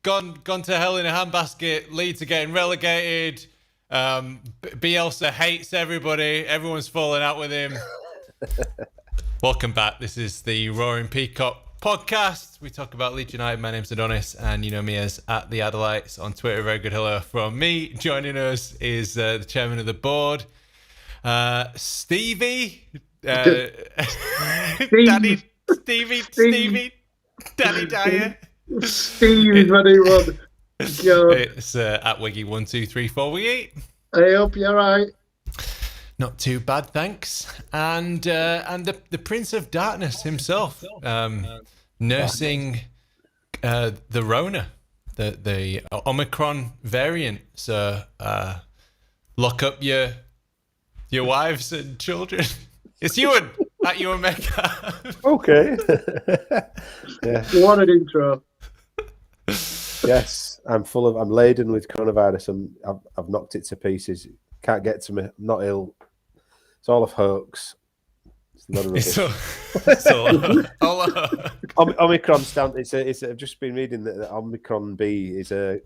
gone to hell in a handbasket. Leeds are getting relegated. Bielsa hates everybody. Everyone's falling out with him. Welcome back. This is the Roaring Peacock podcast. We talk about Leeds United. My name's Adonis, and you know me as at the Adelites on Twitter. Very good hello from me. Joining us is the chairman of the board, Stevie. Stevie, Danny Dyer. Steve, anyone? It's at Wiggy1234Wiggy. I hope you're right. Not too bad, thanks. And the Prince of Darkness himself, nursing the Rona, the Omicron variant. So lock up your wives and children. It's Ewan at Ewan Mecca. Okay. Yeah. What an intro. Yes, I'm laden with coronavirus. I've knocked it to pieces. Can't get to me. I'm not ill. It's all a hoax. It's none of It's all a hoax. Omicron stand. I've just been reading that Omicron B is a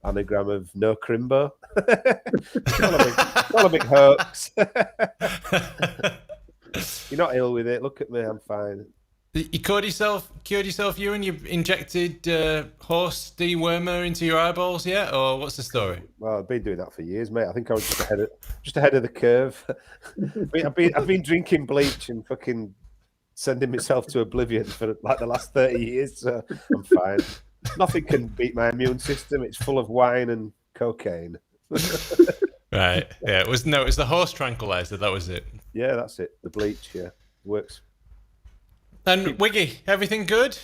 anagram of no crimbo. It's all a big hoax. You're not ill with it. Look at me. I'm fine. You cured yourself, Ewan? You've injected horse dewormer into your eyeballs yet, or what's the story? Well, I've been doing that for years, mate. I think I was just ahead of the curve. I've been drinking bleach and fucking sending myself to oblivion for like the last 30 years. So I'm fine. Nothing can beat my immune system. It's full of wine and cocaine. Right. Yeah. It was the horse tranquilizer. That was it. Yeah, that's it. The bleach. Yeah, works. And Wiggy, everything good?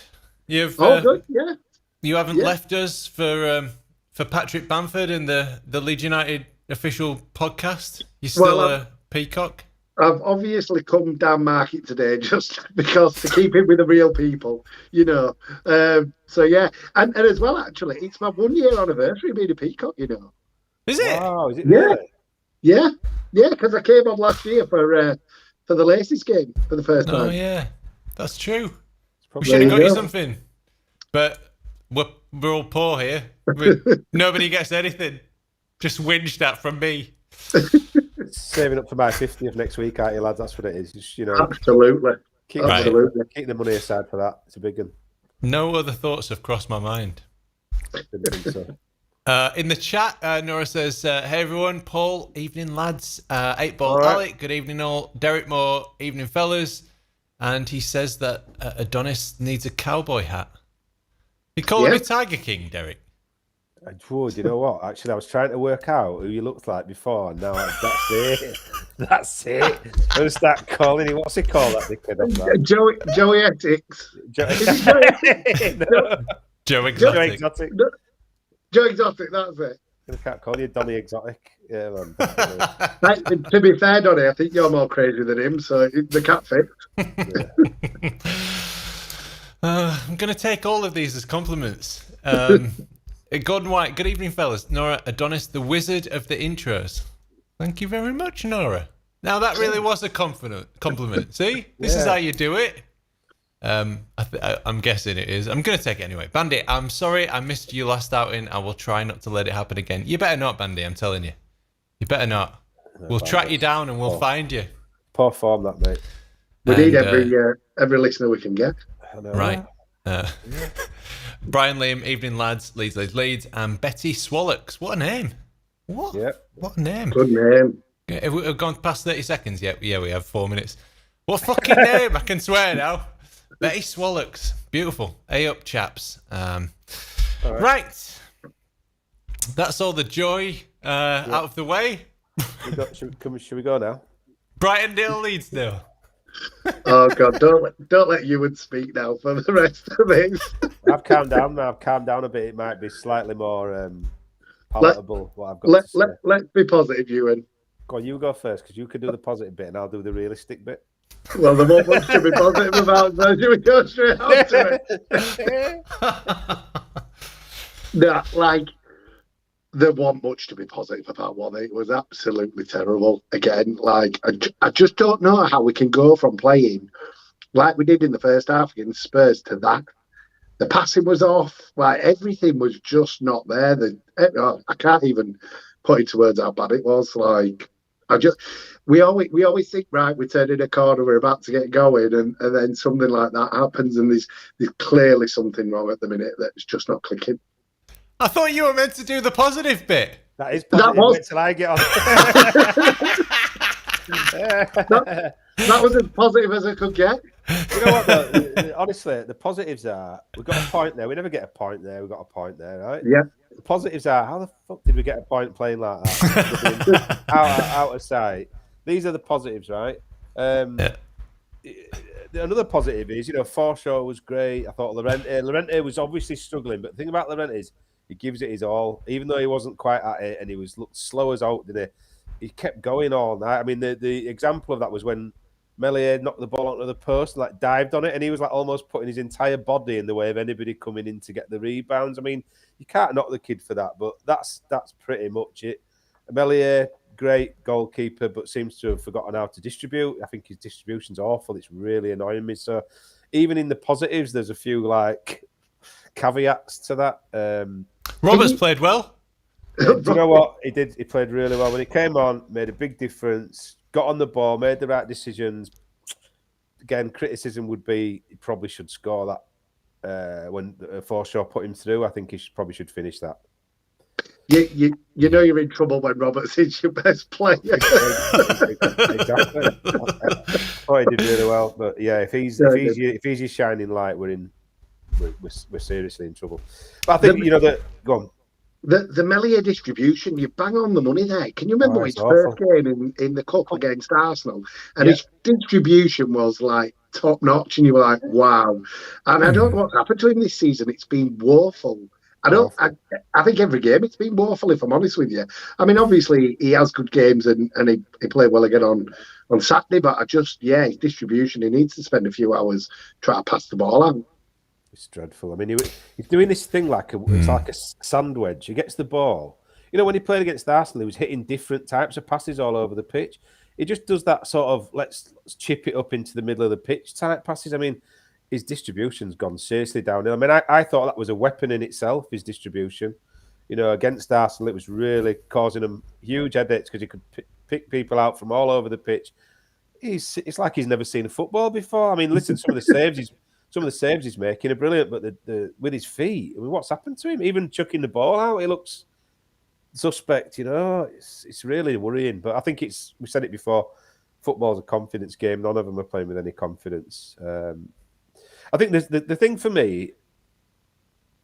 Good. Yeah. You haven't left us for Patrick Bamford and the Leeds United official podcast. You're still a peacock. I've obviously come down market today just because to keep it with the real people, you know. So yeah, and as well, actually, it's my 1 year anniversary being a peacock. You know. Is it? Wow, is it? Yeah. Really? Yeah. Because I came on last year for the Laces game for the first time. Oh yeah, that's true. We should have got you something, but we're all poor here. Nobody gets anything. Just whinged at from me. Saving up for my 50th next week, aren't you, lads? That's what it is. Just, Absolutely. Keep the money aside for that. It's a big one. No other thoughts have crossed my mind. Didn't think so. In the chat, Nora says, hey everyone, Paul, evening lads, 8-Ball right. Alec, good evening all, Derek Moore, evening fellas, and he says that Adonis needs a cowboy hat. You calling me Tiger King, Derek? Do you know what? Actually, I was trying to work out who you looked like before, and now that's it. That's it. I'm going to start calling him, what's he called, that dickhead? Joey Ethics. Joe Exotic. Joe Exotic, that's it. I can't call you Donny Exotic. Yeah, man. To be fair, Donny, I think you're more crazy than him, so the cat fits. I'm going to take all of these as compliments. Gordon White, good evening, fellas. Nora, Adonis, the wizard of the intros. Thank you very much, Nora. Now, that really was a compliment. See? This is how you do it. I'm guessing it is. I'm going to take it anyway. Bandy, I'm sorry I missed you last outing. I will try not to let it happen again. You better not, Bandy, I'm telling you. You better not. We'll track you down and we'll find you. Poor form, that, mate. We need every listener we can get. Right. Brian Liam, evening lads, Leeds, and Betty Swallocks. What a name. What? Yeah. What a name. Good name. Have we gone past 30 seconds yet? Yeah, we have 4 minutes. What fucking name? I can swear now. Betty Swallocks. Beautiful. A up, chaps. Right. That's all the joy out of the way. Should we go now? Brighton nil, Leeds nil. Oh God! Don't let Ewan speak now for the rest of this. I've calmed down now. I've calmed down a bit. It might be slightly more palatable. What I've got. Let's be positive, Ewan. Go on, you go first because you can do the positive bit and I'll do the realistic bit. Well, the more much to be positive about, so should we go straight on to it? No, there wasn't much to be positive about, was it? It was absolutely terrible. Again, I just don't know how we can go from playing like we did in the first half against Spurs to that. The passing was off. Like everything was just not there. I can't even put into words how bad it was. Like we always think, right, we're turning a corner, we're about to get going, and then something like that happens, and there's clearly something wrong at the minute that's just not clicking. I thought you were meant to do the positive bit. That is positive. That was... Wait till I get on. that was as positive as I could get. You know what, though? Honestly, the positives are we've got a point there. We never get a point there. We've got a point there, right? Yeah. The positives are how the fuck did we get a point playing like that? out of sight. These are the positives, right? Another positive is, Forshaw was great. I thought Llorente was obviously struggling, but the thing about Llorente is he gives it his all, even though he wasn't quite at it and he looked slow as out, didn't he? He kept going all night. I mean, the example of that was when Melier knocked the ball onto the post, like dived on it, and he was like almost putting his entire body in the way of anybody coming in to get the rebounds. I mean, you can't knock the kid for that, but that's pretty much it. Melier, great goalkeeper, but seems to have forgotten how to distribute. I think his distribution's awful. It's really annoying me. So even in the positives, there's a few like caveats to that. Roberts played well. Do you know what? He did. He played really well. When he came on, made a big difference, got on the ball, made the right decisions. Again, criticism would be he probably should score that when Forshaw put him through. I think he probably should finish that. You know you're in trouble when Roberts is your best player. Exactly. Oh, he did really well. But yeah, if he's your shining light, we're seriously in trouble. But I think go on. The Melier distribution, you bang on the money there. Can you remember his first game in the Cup against Arsenal? And his distribution was like top notch, and you were like, wow. And I don't know what's happened to him this season. It's been woeful. I think every game it's been woeful, if I'm honest with you. I mean, obviously he has good games and he played well again on Saturday, but his distribution, he needs to spend a few hours trying to pass the ball out. It's dreadful. I mean, he's doing this thing it's like a sand wedge. He gets the ball. When he played against Arsenal, he was hitting different types of passes all over the pitch. He just does that sort of let's chip it up into the middle of the pitch type passes. I mean, his distribution's gone seriously downhill. I mean, I thought that was a weapon in itself, his distribution. Against Arsenal, it was really causing him huge headaches because he could pick people out from all over the pitch. It's like he's never seen a football before. I mean, listen, some of the saves he's making are brilliant, but the with his feet, I mean, what's happened to him? Even chucking the ball out, he looks suspect. It's really worrying. But I think we said it before. Football's a confidence game. None of them are playing with any confidence. I think the thing for me,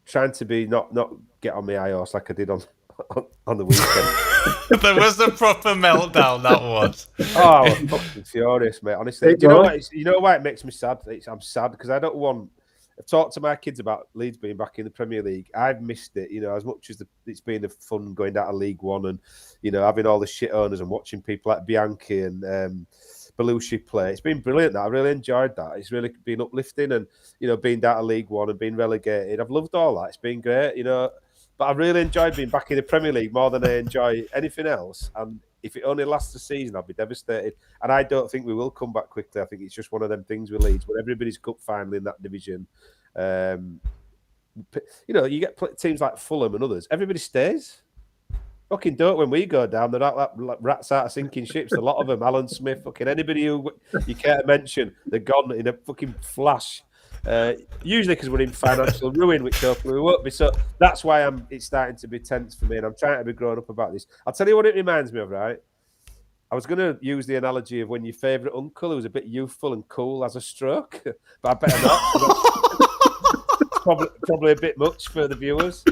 trying to be not get on my high horse like I did on the weekend. There was a proper meltdown, that was. Oh, I'm fucking furious, mate. Honestly, do you know why it makes me sad? I'm sad because I don't want. I've talked to my kids about Leeds being back in the Premier League. I've missed it, as much as it's been a fun going down to League One and having all the shit owners and watching people like Bianchi and Belushi play. It's been brilliant. I really enjoyed that. It's really been uplifting, and being down to League One and being relegated. I've loved all that. It's been great, But I really enjoyed being back in the Premier League more than I enjoy anything else. And if it only lasts a season, I'll be devastated. And I don't think we will come back quickly. I think it's just one of them things with Leeds, where everybody's cup final in that division. You get teams like Fulham and others. Everybody stays. Fucking don't when we go down. They're like rats out of sinking ships. A lot of them, Alan Smith, fucking anybody who you care to mention, they're gone in a fucking flash. Usually because we're in financial ruin, which hopefully we won't be. So that's why it's starting to be tense for me, and I'm trying to be grown up about this. I'll tell you what it reminds me of, right? I was going to use the analogy of when your favourite uncle, who was a bit youthful and cool, has a stroke, but I better not. probably a bit much for the viewers.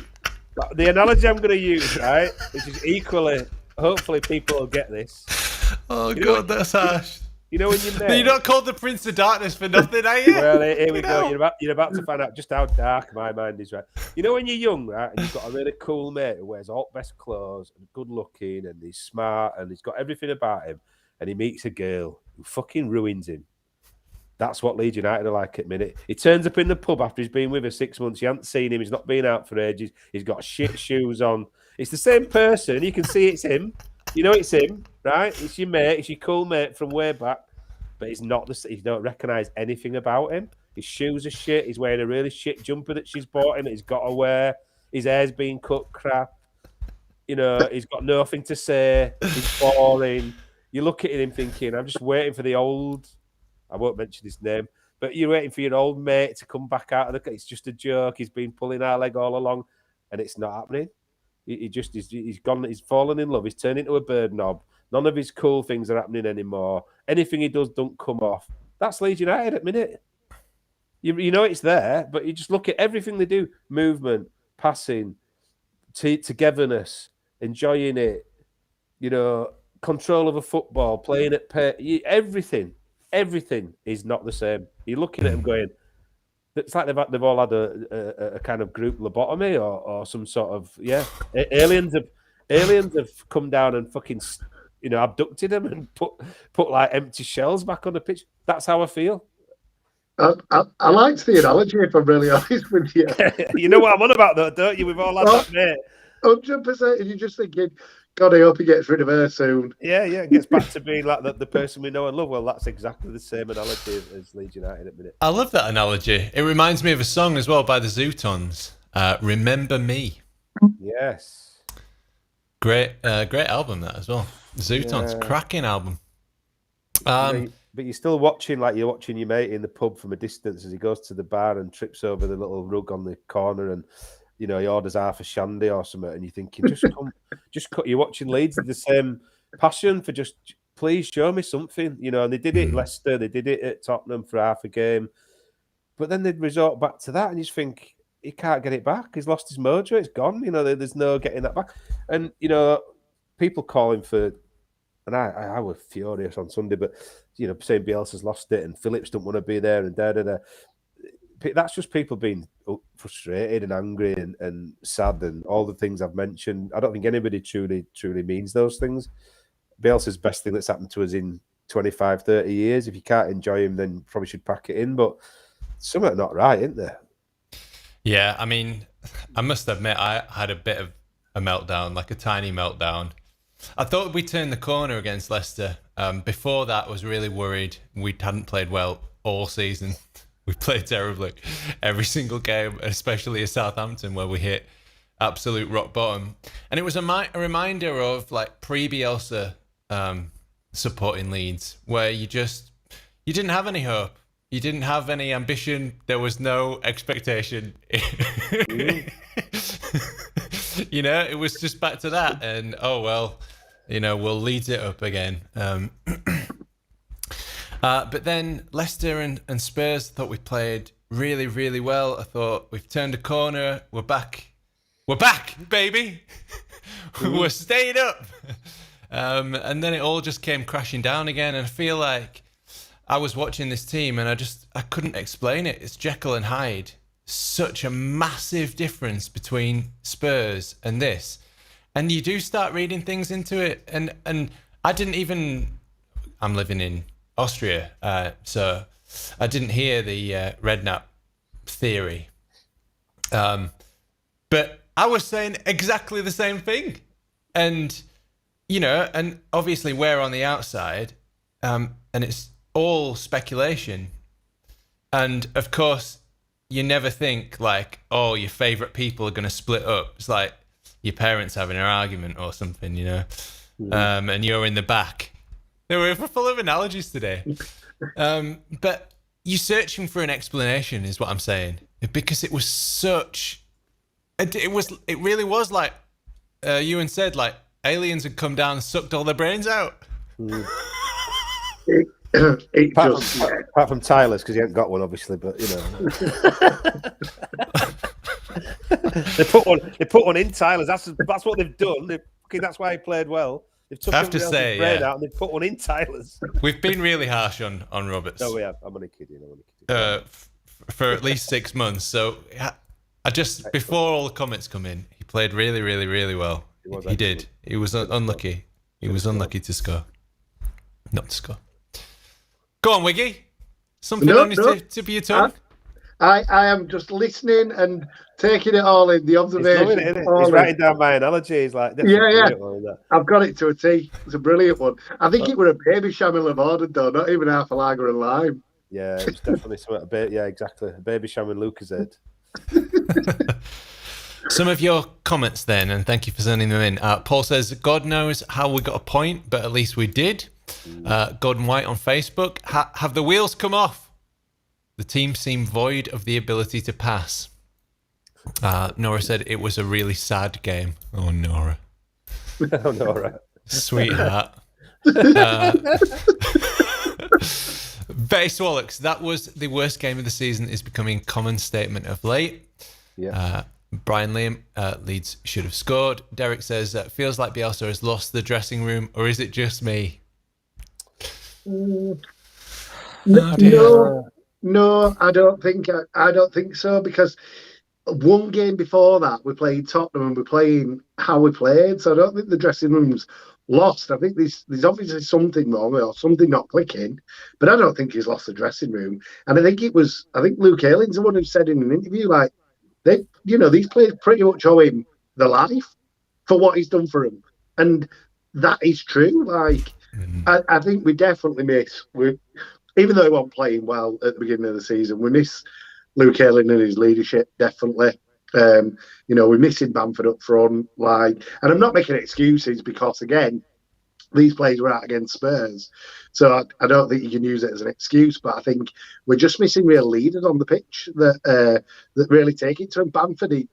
But the analogy I'm going to use, right, which is equally, hopefully people will get this. Oh, God, that's harsh. When you're not called the Prince of Darkness for nothing, are you? Well, here we go. You're about to find out just how dark my mind is, right? When you're young, right, and you've got a really cool mate who wears all best clothes and good looking and he's smart and he's got everything about him, and he meets a girl who fucking ruins him. That's what Leeds United are like at the minute. He turns up in the pub after he's been with her 6 months. You haven't seen him. He's not been out for ages. He's got shit shoes on. It's the same person. You can see it's him. It's him, right? It's your mate. It's your cool mate from way back. But it's not you don't recognise anything about him. His shoes are shit. He's wearing a really shit jumper that she's bought him that he's got to wear. His hair's been cut crap. You know, he's got nothing to say. He's boring. You look at him thinking, I'm just waiting for the old, I won't mention his name, but you're waiting for your old mate to come back out of the, it's just a joke. He's been pulling our leg all along and it's not happening. He's gone, he's fallen in love. He's turned into a bird knob. None of his cool things are happening anymore. Anything he does don't come off. That's Leeds United at minute. You know it's there, but you just look at everything they do. Movement, passing, togetherness, enjoying it, you know, control of a football, playing at pace, everything is not the same. You're looking at them going, it's like they've all had a kind of group lobotomy or some sort of, aliens have come down and fucking, you know, abducted them and put like empty shells back on the pitch. That's how I feel. I liked the analogy, if I'm really honest with you. You know what I'm on about, though, don't you? We've all had that, mate. 100%. And you're just thinking, God, I hope he gets rid of her soon. Yeah, it gets back to being like the person we know and love. Well, that's exactly the same analogy as Leeds United at the minute. I love that analogy. It reminds me of a song as well by the Zootons, Remember Me. Yes. Great album, that as well. Zootons, cracking album. But you're still watching, like you're watching your mate in the pub from a distance as he goes to the bar and trips over the little rug on the corner and, you know, he orders half a shandy or something and you're thinking, you're watching Leeds with the same passion for just, please show me something, you know, and they did it at Leicester, they did it at Tottenham for half a game, but then they'd resort back to that and you just think, he can't get it back, he's lost his mojo, it's gone, you know, there's no getting that back. And, you know, people calling for, and I was furious on Sunday, but, you know, saying Bielsa's lost it and Phillips don't want to be there and da-da-da. That's just people being frustrated and angry and sad and all the things I've mentioned. I don't think anybody truly means those things. Bielsa's best thing that's happened to us in 25, 30 years. If you can't enjoy him, then probably should pack it in. But something not right, isn't there? Yeah, I mean, I must admit, I had a bit of a meltdown, like a tiny meltdown. I thought we turned the corner against Leicester. Before that, I was really worried we hadn't played well all season. We played terribly every single game, especially at Southampton where we hit absolute rock bottom. And it was a reminder of like pre-Bielsa supporting Leeds, where you didn't have any hope. You didn't have any ambition. There was no expectation. You know, it was just back to that. And, oh, well, you know, we'll lead it up again. But then Leicester and Spurs, I thought we played really, really well. I thought we've turned a corner. We're back. We're back, baby. We're staying up. And then it all just came crashing down again. And I feel like I was watching this team and I couldn't explain it. It's Jekyll and Hyde. Such a massive difference between Spurs and this. And you do start reading things into it. And I didn't even... I'm living in Austria, so I didn't hear the Redknapp theory. But I was saying exactly the same thing. And, you know, and obviously we're on the outside, and it's all speculation. And, of course, you never think, like, oh, your favourite people are going to split up. It's like your parents having an argument or something, you know, and you're in the back. We're full of analogies today. But you're searching for an explanation is what I'm saying. Because it was such... It really was like Ewan said, like aliens had come down and sucked all their brains out. Apart from Tyler's, because he hasn't got one, obviously, but, you know. They put one in Tyler's. That's what they've done. That's why he played well. They've took have to say, yeah. out and they've put one in Tyler's. We've been really harsh on Roberts. No, we have. I'm only kidding. For at least 6 months. So I just, before all the comments come in, he played really, really, really well. He did. He was unlucky. He was unlucky to score. Not to score. Go on, Wiggy. Something on your tip of your tongue? I am just listening and taking it all in, the observation. He's writing down my analogy. He's like, yeah. I've got it to a T. It's a brilliant one. I think it were a baby Shamil have ordered, though, not even half a lager and lime. Yeah, it was definitely something. Yeah, exactly. A baby shower in Luca's head. Some of your comments then, and thank you for sending them in. Paul says, God knows how we got a point, but at least we did. Gordon White on Facebook, have the wheels come off? The team seemed void of the ability to pass. Nora said it was a really sad game. Oh, Nora. Oh, Nora. Sweetheart. Betty Swallows, that was the worst game of the season, is becoming a common statement of late. Yeah. Brian Liam, Leeds should have scored. Derek says, feels like Bielsa has lost the dressing room, or is it just me? No, I don't think so, because one game before that we played Tottenham and we're playing how we played, so I don't think the dressing room's lost. I think there's obviously something wrong or something not clicking, but I don't think he's lost the dressing room. And I think Luke Ayling's the one who said in an interview, like, these players pretty much owe him their life for what he's done for them, and that is true. Like, I think we definitely even though he wasn't playing well at the beginning of the season, we miss Luke Ayling and his leadership, definitely. We're missing Bamford up front, and I'm not making excuses, because again, these players were out against Spurs, so I don't think you can use it as an excuse. But I think we're just missing real leaders on the pitch that really take it to him. Bamford,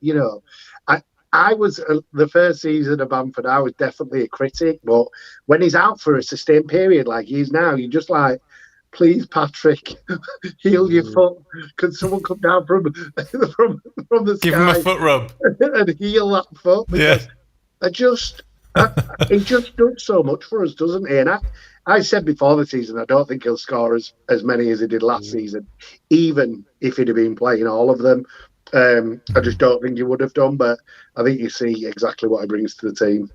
I was the first season of Bamford, I was definitely a critic, but when he's out for a sustained period like he is now, you're just like, please, Patrick, heal your foot. Could someone come down from the sky? Give him a foot rub and heal that foot? Because he just does so much for us, doesn't he? And I said before the season, I don't think he'll score as many as he did last season, even if he'd have been playing all of them. I just don't think he would have done, but I think you see exactly what he brings to the team.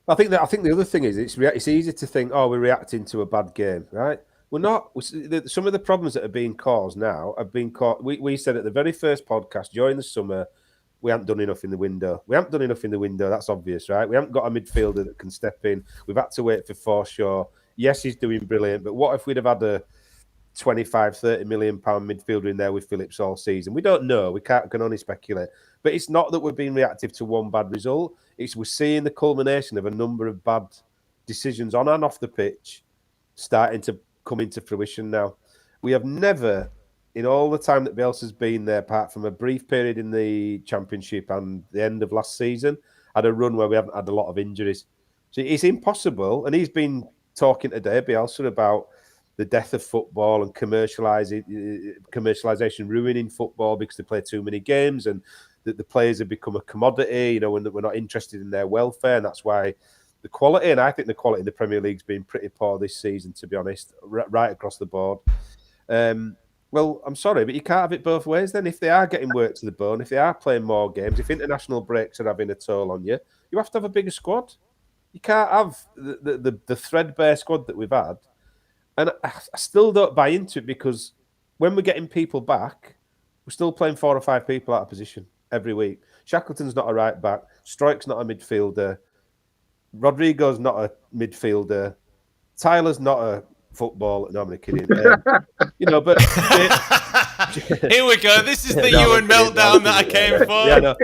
I think the other thing is it's easy to think, oh, we're reacting to a bad game, right? We're not. Some of the problems that are being caused now have been caused. We said at the very first podcast during the summer, we haven't done enough in the window. That's obvious, right? We haven't got a midfielder that can step in. We've had to wait for Forshaw. Yes, he's doing brilliant, but what if we'd have had a 25, 30 million pound midfielder in there with Phillips all season? We don't know. We can only speculate. But it's not that we're being reactive to one bad result. It's we're seeing the culmination of a number of bad decisions on and off the pitch starting to come into fruition now. We have never, in all the time that Bielsa's been there, apart from a brief period in the Championship and the end of last season, had a run where we haven't had a lot of injuries. So it's impossible. And he's been talking today, Bielsa, about the death of football and commercialisation ruining football because they play too many games and that the players have become a commodity, and we're not interested in their welfare, and that's why the quality, and I think the quality in the Premier League's been pretty poor this season, to be honest, right across the board. Well, I'm sorry, but you can't have it both ways then. If they are getting work to the bone, if they are playing more games, if international breaks are having a toll on you, you have to have a bigger squad. You can't have the threadbare squad that we've had. And I still don't buy into it, because when we're getting people back, we're still playing 4 or 5 people out of position every week. Shackleton's not a right back. Stroik's not a midfielder. Rodrigo's not a midfielder. Tyler's not a football. No, I'm only kidding. But here we go. This is the Ewan meltdown that I came for. Yeah, no.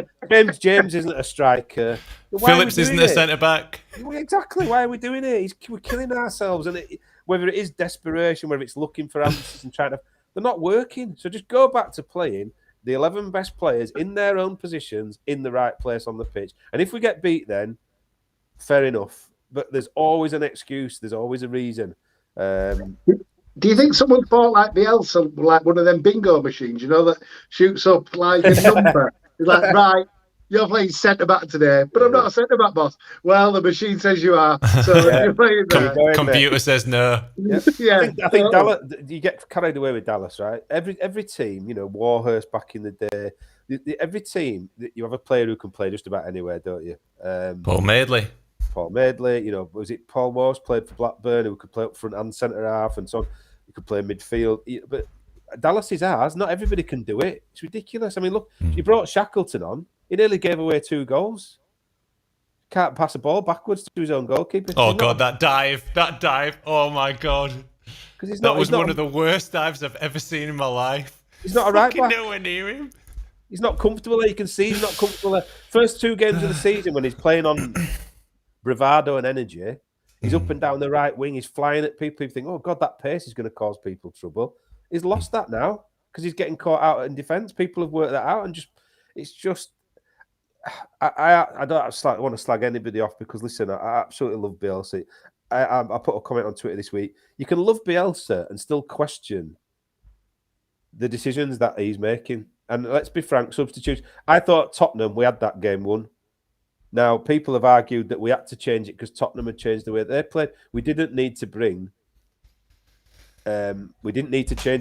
James isn't a striker. Phillips isn't a centre back. Exactly. Why are we doing it? We're killing ourselves, and whether it is desperation, whether it's looking for answers and trying to, they're not working. So just go back to playing the 11 best players in their own positions in the right place on the pitch. And if we get beat, then fair enough. But there's always an excuse. There's always a reason. Do you think someone thought like Bielsa, like one of them bingo machines, that shoots up like a number? It's like, right, you're playing centre back today, but I'm not a centre back, boss. Well, the machine says you are, so you're playing there. Computer says no. Yeah. I think Dallas, you get carried away with Dallas, right? Every team, Warhurst back in the day, every team, you have a player who can play just about anywhere, don't you? Paul Madeley, was it Paul Morse played for Blackburn, who could play up front and centre half and so on. He could play midfield, but Dallas is ours. Not everybody can do it. It's ridiculous. I mean, look, you brought Shackleton on. He nearly gave away 2 goals. Can't pass a ball backwards to his own goalkeeper. Oh, God, that dive. Oh, my God. Because that was one of the worst dives I've ever seen in my life. He's not a right back. Nowhere near him. He's not comfortable there. You can see he's not comfortable there. First 2 games of the season when he's playing on bravado and energy, he's up and down the right wing. He's flying at people. People think, oh, God, that pace is going to cause people trouble. He's lost that now because he's getting caught out in defence. People have worked that out, and it's just. I don't want to slag anybody off because, listen, I absolutely love Bielsa. I put a comment on Twitter this week. You can love Bielsa and still question the decisions that he's making. And let's be frank, substitutes. I thought Tottenham, we had that game won. Now, people have argued that we had to change it because Tottenham had changed the way they played. We didn't need to change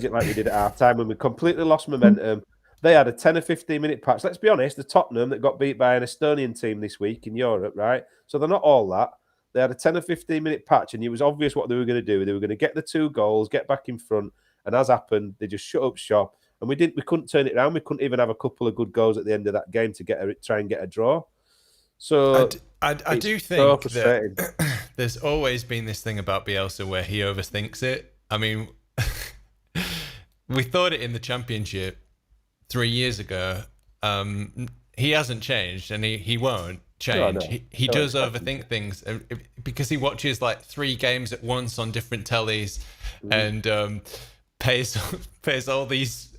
it like we did at half time when we completely lost momentum. They had a 10 or 15 minute patch. Let's be honest, the Tottenham that got beat by an Estonian team this week in Europe, right? So they're not all that. They had a 10 or 15 minute patch, and it was obvious what they were going to do. They were going to get the 2 goals, get back in front, and as happened, they just shut up shop. And we couldn't turn it around. We couldn't even have a couple of good goals at the end of that game to try and get a draw. So I do think that there's always been this thing about Bielsa where he overthinks it. I mean, we thought it in the Championship 3 years ago. He hasn't changed, and he won't change. No. He does overthink things because he watches like 3 games at once on different tellies, and pays all these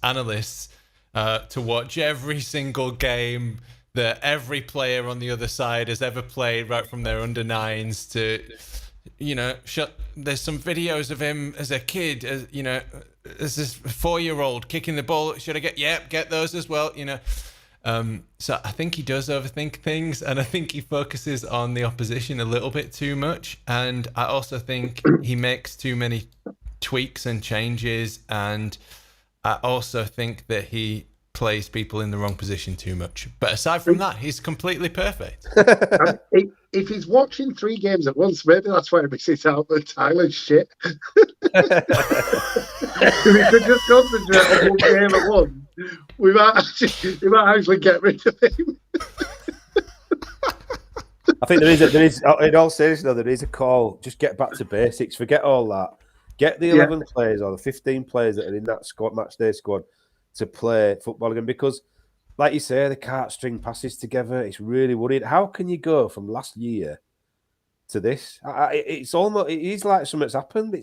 analysts to watch every single game that every player on the other side has ever played, right from their under 9s to, there's some videos of him as a kid, as this 4-year-old kicking the ball. Should I get those as well? So I think he does overthink things, and I think he focuses on the opposition a little bit too much. And I also think he makes too many tweaks and changes, and I also think that he plays people in the wrong position too much. But aside from that, he's completely perfect. If he's watching 3 games at once, maybe that's why he misses out the Tyler's shit. If he could just concentrate on 1 game at once, we might actually get rid of him. I think there is in all seriousness, there is a call. Just get back to basics. Forget all that. Get the 11 players or the 15 players that are in that match day squad to play football again, because, like you say, they can't string passes together. It's really worrying. How can you go from last year to this? It is like something's happened.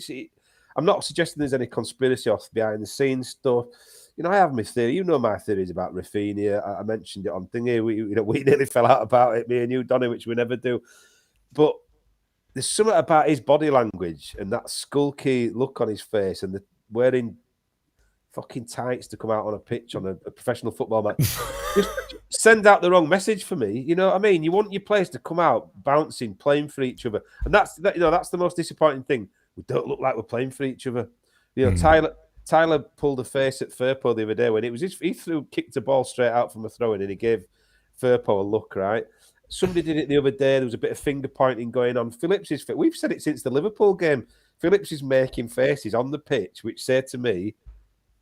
I'm not suggesting there's any conspiracy off behind the scenes stuff. I have my theory. You know my theories about Rafinha. I mentioned it on thingy. We nearly fell out about it, me and you, Donny, which we never do. But there's something about his body language and that skulky look on his face, and the wearing fucking tights to come out on a pitch on a professional football match. Just send out the wrong message for me. You know what I mean? You want your players to come out bouncing, playing for each other, and that's the most disappointing thing. We don't look like we're playing for each other. Tyler pulled a face at Firpo the other day when he kicked a ball straight out from a throw-in, and he gave Firpo a look, right? Somebody did it the other day. There was a bit of finger pointing going on. Phillips we've said it since the Liverpool game. Phillips is making faces on the pitch which say to me,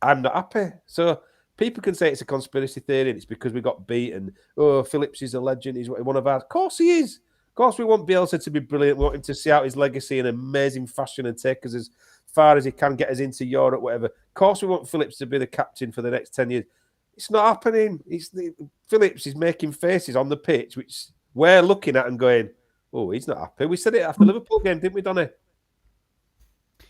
I'm not happy. So people can say it's a conspiracy theory and it's because we got beaten. Oh, Phillips is a legend. He's one of ours. Of course he is. Of course we want Bielsa to be brilliant. We want him to see out his legacy in amazing fashion and take us as far as he can, get us into Europe, whatever. Of course we want Phillips to be the captain for the next 10 years. It's not happening. Phillips is making faces on the pitch, which we're looking at and going, oh, he's not happy. We said it after the Liverpool game, didn't we, Donny?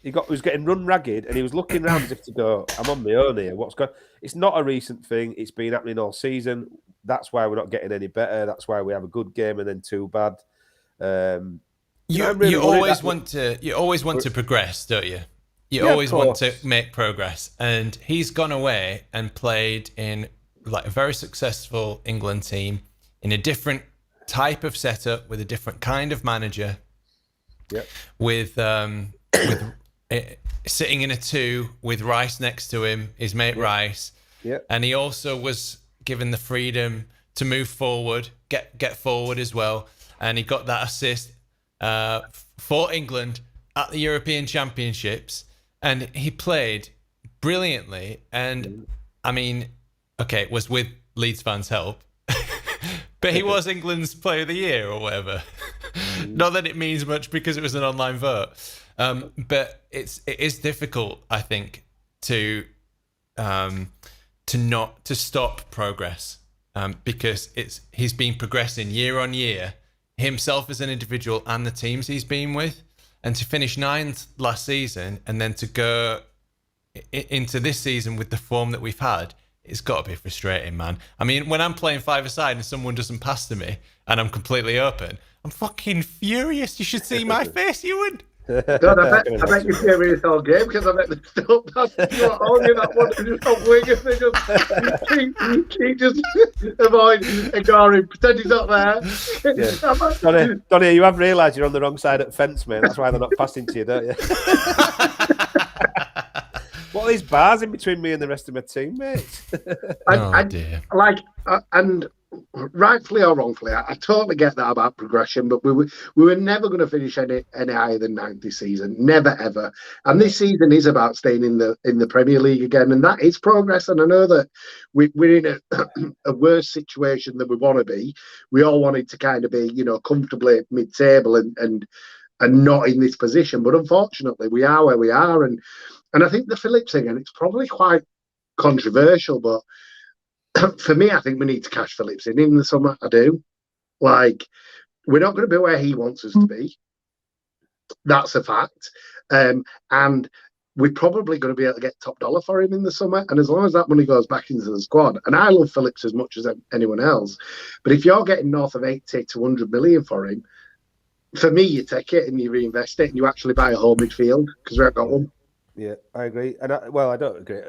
He was getting run ragged, and he was looking around as if to go, I'm on my own here. What's going on? It's not a recent thing. It's been happening all season. That's why we're not getting any better. That's why we have a good game and then 2 bad. You always want to progress, don't you? You always want to make progress. And he's gone away and played in like a very successful England team in a different type of setup with a different kind of manager. Yep. With sitting in a 2 with Rice next to him, his mate Rice. Yep. And he also was given the freedom to move forward, get forward as well. And he got that assist for England at the European Championships. And he played brilliantly. And I mean, okay, it was with Leeds fans' help. But he was England's Player of the Year or whatever. Not that it means much because it was an online vote, but it is difficult, I think, to stop progress, because he's been progressing year on year, himself as an individual and the teams he's been with, and to finish 9th last season and then to go into this season with the form that we've had, it's got to be frustrating, man. I mean, when I'm playing five-a-side and someone doesn't pass to me and I'm completely open, I'm fucking furious. You should see my face, Ewan. God, I bet you're furious all game because I bet they still passing you at all. You're not wanting to stop winging. They keep just ignoring, pretend he's not there. Yeah. Donny, you have realised you're on the wrong side of the fence, mate. That's why they're not passing to you, don't you? What are these bars in between me and the rest of my teammates? Dear. And rightfully or wrongfully, I totally get that about progression, but we were never going to finish any higher than 9th this season, never ever. And this season is about staying in the Premier League again, and that is progress. And I know that we're in a worse situation than we want to be. We all wanted to kind of be, comfortably mid-table and not in this position, but unfortunately, we are where we are. And I think the Phillips thing, and it's probably quite controversial, but for me, I think we need to cash Phillips in the summer. I do. We're not going to be where he wants us to be. That's a fact. And we're probably going to be able to get top dollar for him in the summer. And as long as that money goes back into the squad, and I love Phillips as much as anyone else, but if you're getting north of 80 to 100 million for him, for me, you take it and you reinvest it and you actually buy a whole midfield because we haven't got one. Yeah, I agree. And I don't agree.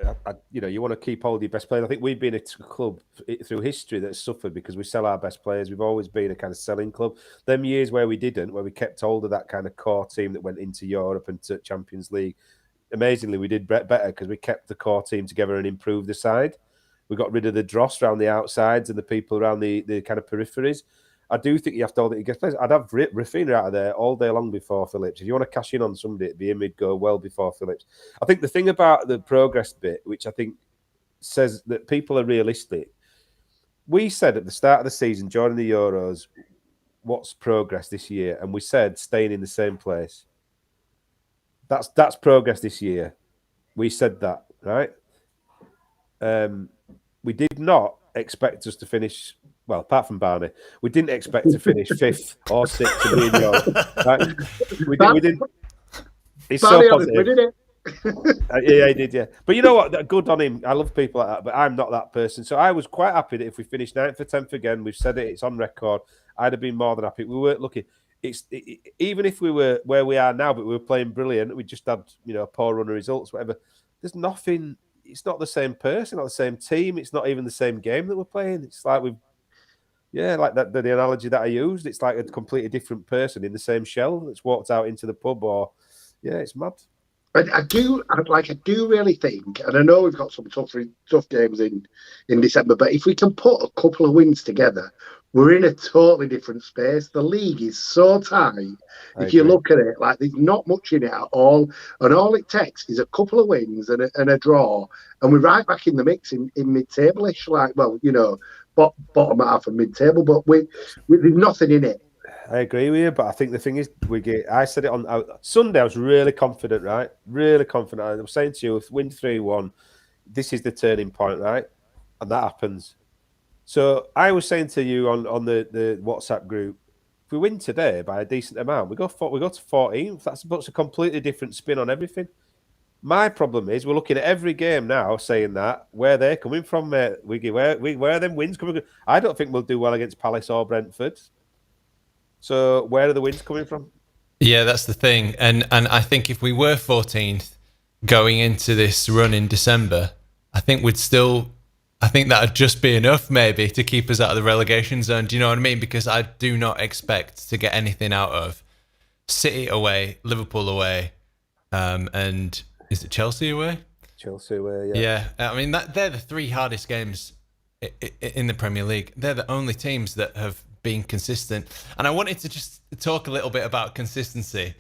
You want to keep hold of your best players. I think we've been a club through history that's suffered because we sell our best players. We've always been a kind of selling club. Them years where we didn't, where we kept hold of that kind of core team that went into Europe and to Champions League, amazingly, we did better because we kept the core team together and improved the side. We got rid of the dross around the outsides and the people around the kind of peripheries. I do think you have to hold it against players. I'd have Rafinha out of there all day long before Phillips. If you want to cash in on somebody, it'd be him. He'd go well before Phillips. I think the thing about the progress bit, which I think says that people are realistic, we said at the start of the season, during the Euros, what's progress this year? And we said staying in the same place. That's progress this year. We said that, right? We did not expect us to finish... Well, apart from Barney, we didn't expect to finish 5th or 6th in the Euros. Right? We didn't. He's so positive. Yeah, he did, yeah. But you know what? Good on him. I love people like that, but I'm not that person. So I was quite happy that if we finished 9th or 10th again, we've said it, it's on record, I'd have been more than happy. We weren't looking. Even if we were where we are now, but we were playing brilliant, we just had, poor run of results, whatever. There's nothing. It's not the same person, not the same team. It's not even the same game that we're playing. It's like like that. The analogy that I used, it's like a completely different person in the same shell that's walked out into the pub. It's mad. I do really think, and I know we've got some tough games in December, but if we can put a couple of wins together, we're in a totally different space. The league is so tight. If you look at it, there's not much in it at all, and all it takes is a couple of wins and a draw, and we're right back in the mix in mid-table-ish. Bottom half of mid-table, but there's nothing in it. I agree with you, but I think the thing is, I said it on Sunday. I was really confident, right? Really confident. I was saying to you, if we win 3-1, this is the turning point, right? And that happens. So I was saying to you on the WhatsApp group, if we win today by a decent amount, we go to 14th. That puts a completely different spin on everything. My problem is we're looking at every game now saying that where they're coming from, mate. Where are them wins coming from? I don't think we'll do well against Palace or Brentford. So where are the wins coming from? Yeah, that's the thing. And I think if we were 14th going into this run in December, I think that'd just be enough maybe to keep us out of the relegation zone. Do you know what I mean? Because I do not expect to get anything out of City away, Liverpool away, and is it Chelsea away? Chelsea away, yeah. Yeah, I mean, they're the 3 hardest games in the Premier League. They're the only teams that have been consistent. And I wanted to just talk a little bit about consistency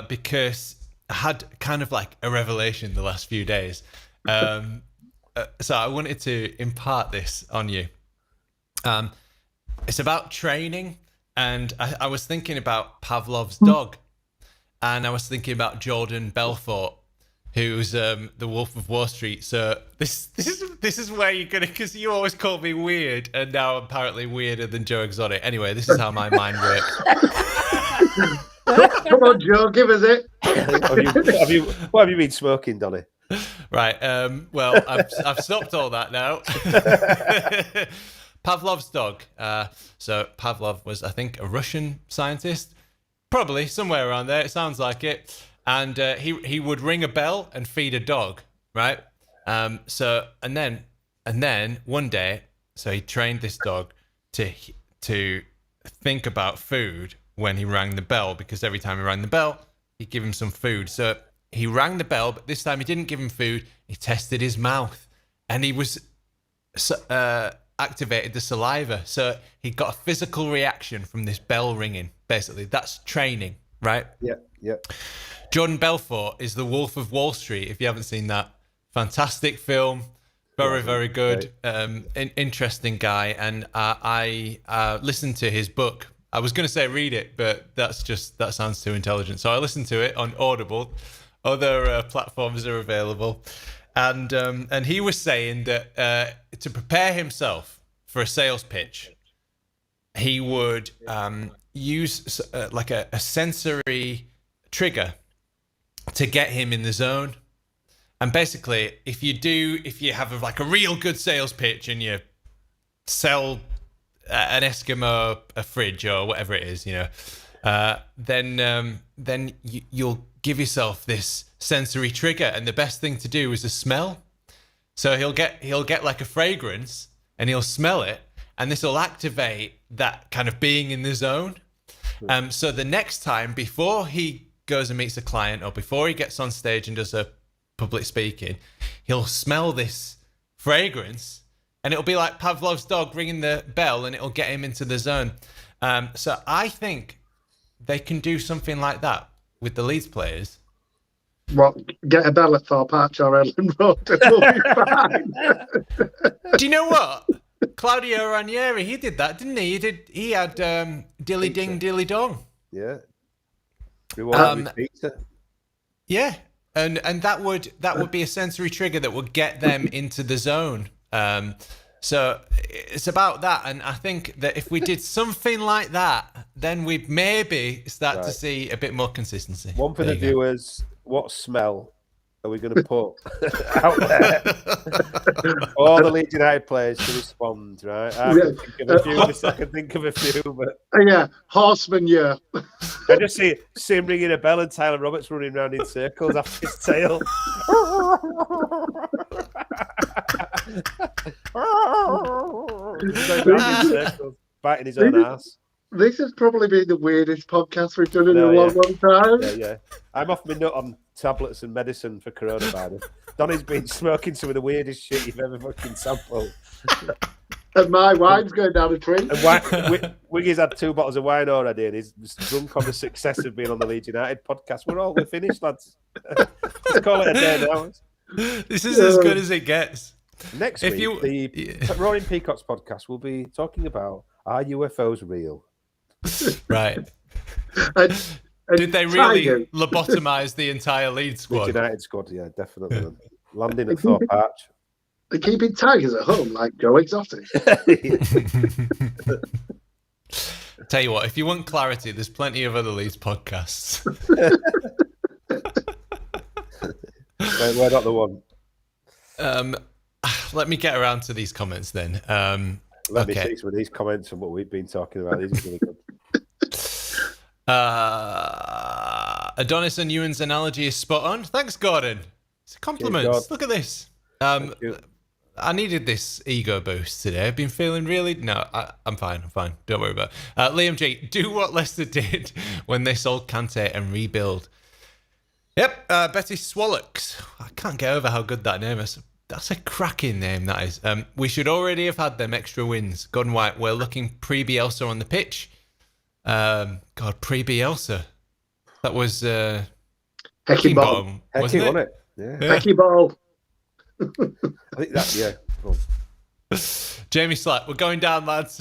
because I had kind of like a revelation the last few days. So I wanted to impart this on you. It's about training and I was thinking about Pavlov's dog, and I was thinking about Jordan Belfort, who's the Wolf of Wall Street. So this is where you're gonna, because you always call me weird, and now I'm apparently weirder than Joe Exotic. Anyway, this is how my mind works. Come on, Joe, give us it. What have you been smoking, Donny? Right. Well, I've stopped all that now. Pavlov's dog. So Pavlov was, I think, a Russian scientist, probably somewhere around there. It sounds like it. And he would ring a bell and feed a dog, right? So and then one day, so he trained this dog to think about food when he rang the bell, because every time he rang the bell, he'd give him some food. So he rang the bell, but this time he didn't give him food. He tested his mouth, and he was activated the saliva. So he got a physical reaction from this bell ringing. Basically, that's training, right? Yeah. Jordan Belfort is the Wolf of Wall Street. If you haven't seen that, fantastic film, very good, interesting guy. And I listened to his book. I was going to say read it, but that sounds too intelligent. So I listened to it on Audible. Other platforms are available, and he was saying that to prepare himself for a sales pitch, he would use like a sensory trigger to get him in the zone. And basically, if you have like a real good sales pitch and you sell an Eskimo a fridge or whatever it is, then you'll give yourself this sensory trigger, and the best thing to do is a smell. So he'll get like a fragrance and he'll smell it, and this will activate that kind of being in the zone. So the next time, before he goes and meets a client or before he gets on stage and does a public speaking, he'll smell this fragrance, and it'll be like Pavlov's dog ringing the bell, and it'll get him into the zone. So I think they can do something like that with the Leeds players. What, get a bell at Thorpe Arch or Ellen Road and we'll be fine. Do you know what? Claudio Ranieri, he did that, didn't he? He had Dilly Ding Dilly Dong. Yeah. Yeah. And that would be a sensory trigger that would get them into the zone. So it's about that, and I think that if we did something like that, then we'd maybe start to see a bit more consistency. One for the viewers: what smell are we going to put out there? All the Leeds United players to respond, right? I can think of a few, but yeah, horseman, yeah. I just see him ringing a bell and Tyler Roberts running around in circles after his tail. Biting his own ass. This has probably been the weirdest podcast we've done in a long time. Yeah. I'm off my nut on tablets and medicine for coronavirus. Donny's been smoking some of the weirdest shit you've ever fucking sampled. And my wine's going down a tree. And Wiggy's had 2 bottles of wine already, and he's drunk on the success of being on the Leeds United podcast. We're finished, lads. Let's call it a day now. This is as good as it gets. Next week, the Roaring Peacocks podcast will be talking about, are UFOs real? Right. and did they really lobotomize the entire Leeds squad? Leeds United squad, yeah, definitely. Landing at Thorpe Arch. They're keeping tigers at home like Joe Exotic. Tell you what, if you want clarity, there's plenty of other Leeds podcasts. We're not the one. Let me get around to these comments then. Let me see some of these comments and what we've been talking about. These are really good. Adonis and Ewan's analogy is spot on. Thanks, Gordon. It's a compliment. Look at this. I needed this ego boost today. I've been feeling really... No, I'm fine. Don't worry about it. Liam G, do what Leicester did when they sold Kante and rebuild. Yep, Betty Swallocks. I can't get over how good that name is. That's a cracking name, that is. We should already have had them extra wins. Gordon White, we're looking pre-Bielsa on the pitch. Pre-Bielsa. That was... Heckingbottom, wasn't it? Yeah. Heckingbottom. I think that, yeah. Jamie Slack, we're going down, lads.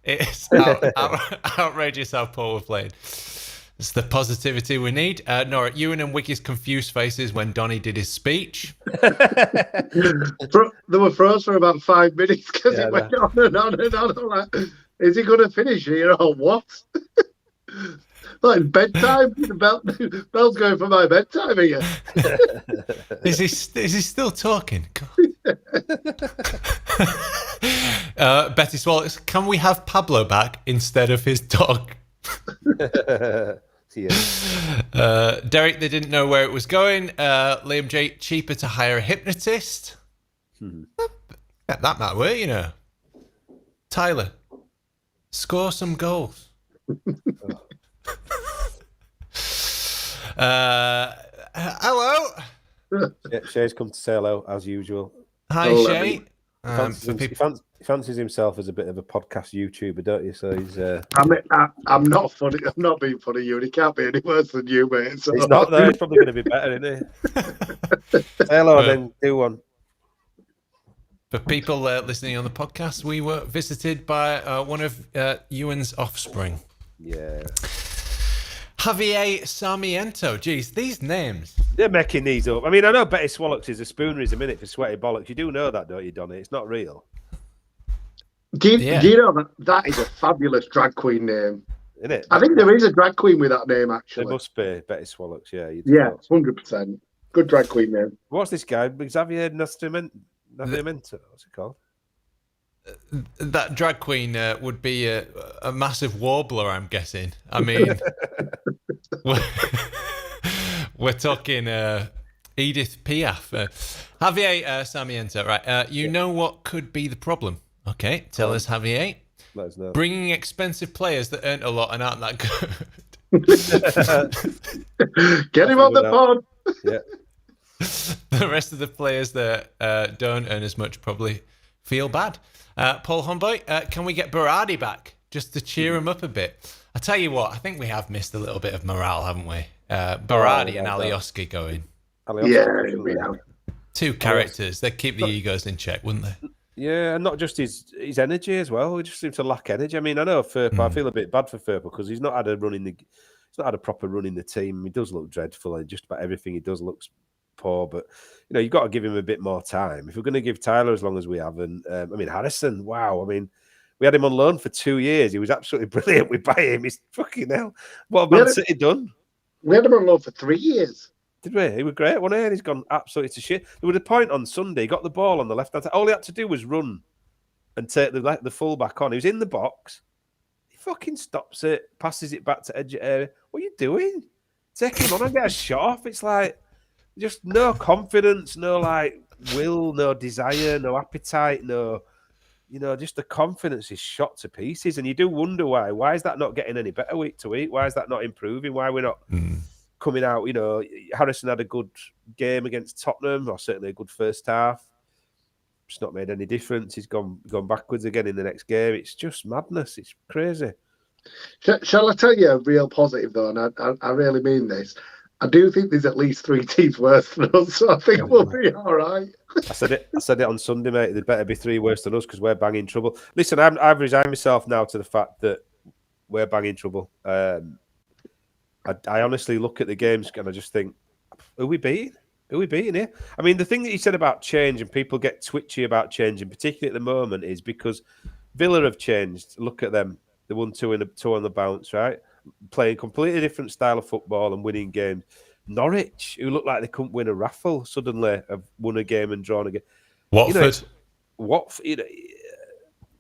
It's outrageous how poor we're playing. It's the positivity we need. Nora, Ewan and Wicky's confused faces when Donny did his speech. They were froze for about 5 minutes because it went on and on and on. I'm like, is he going to finish here or what? Like bedtime? The bell's going for my bedtime here. Is he still talking? Betty Swallows, can we have Pablo back instead of his dog? Derek, they didn't know where it was going. Liam J, cheaper to hire a hypnotist. That might work, you know. Tyler, score some goals. Hello. Shay's come to say hello as usual. Hi, Shay. He fancies himself as a bit of a podcast YouTuber, don't you? So he's. I'm not funny. I'm not being funny. You. He can't be any worse than you, mate. So. He's not though. He's probably going to be better, isn't he? Say hello and then do one. For people listening on the podcast, we were visited by one of Ewan's offspring. Yeah. Javier Sarmiento. Jeez, these names. They're making these up. I mean, I know Betty Swallows is a spoonerism, minute for sweaty bollocks. You do know that, don't you, Donny? It's not real. Do you know that is a fabulous drag queen name? Isn't it? I think there is a drag queen with that name, actually. There must be Betty Swallows, yeah. 100%. Good drag queen name. What's this guy? Xavier Nascimento. What's it called? That drag queen would be a massive warbler, I'm guessing. I mean, we're talking Edith Piaf. Javier Sarmiento, right? You know what could be the problem? Okay, tell us, Javier. Let us know. Bringing expensive players that earn a lot and aren't that good. Get him on the pod. Yeah. The rest of the players that don't earn as much probably feel bad. Paul Homboy, can we get Berardi back just to cheer him up a bit? I tell you what, I think we have missed a little bit of morale, haven't we? Berardi and Alioski going. Yeah, we have. Two characters. They'd keep the egos in check, wouldn't they? Yeah, and not just his energy as well. He just seems to lack energy. I mean, I know Firpo. I feel a bit bad for Firpo because he's not had a proper run in the team. He does look dreadful, and just about everything he does looks poor. But you know, you've got to give him a bit more time. If we're going to give Tyler as long as we have, and I mean Harrison, wow. I mean, we had him on loan for 2 years. He was absolutely brilliant. We buy him. He's fucking hell. What have Man City done? We had him on loan for 3 years. Did we? He was great, wasn't he? And he's gone absolutely to shit. There was a point on Sunday, he got the ball on the left-hand side. All he had to do was run and take the full-back on. He was in the box. He fucking stops it, passes it back to edge of area. What are you doing? Take him on and get a shot off. It's like just no confidence, no like will, no desire, no appetite, no, you know, just the confidence is shot to pieces. And you do wonder why. Why is that not getting any better week to week? Why is that not improving? Why we're not coming out? You know, Harrison had a good game against Tottenham, or certainly a good first half. It's not made any difference. He's gone backwards again in the next game. It's just madness. It's crazy. Shall I tell you a real positive though? And I really mean this. I do think there's at least 3 teams worse than us, so I think we'll be all right. I said it on Sunday, mate. There better be 3 worse than us because we're banging trouble. Listen, I've resigned myself now to the fact that we're banging trouble. I honestly look at the games and I just think, who are we beating? Who are we beating here? I mean, the thing that you said about change and people get twitchy about change, and particularly at the moment, is because Villa have changed. Look at them. They won 2 on the bounce, right? Playing completely different style of football and winning games. Norwich, who looked like they couldn't win a raffle, suddenly have won a game and drawn a game. Watford.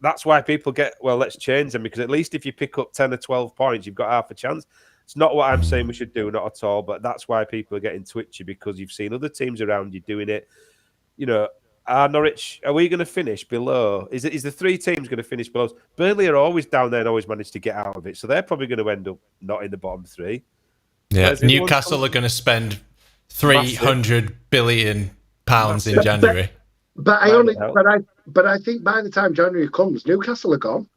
That's why people get, well, let's change them, because at least if you pick up 10 or 12 points, you've got half a chance. It's not what I'm saying we should do, not at all, but that's why people are getting twitchy, because you've seen other teams around you doing it. You know, Norwich, are we going to finish below? Is the 3 teams going to finish below us? Burnley are always down there and always manage to get out of it, so they're probably going to end up not in the bottom 3. Yeah, Newcastle are going to spend £300 billion in January. But I think by the time January comes, Newcastle are gone.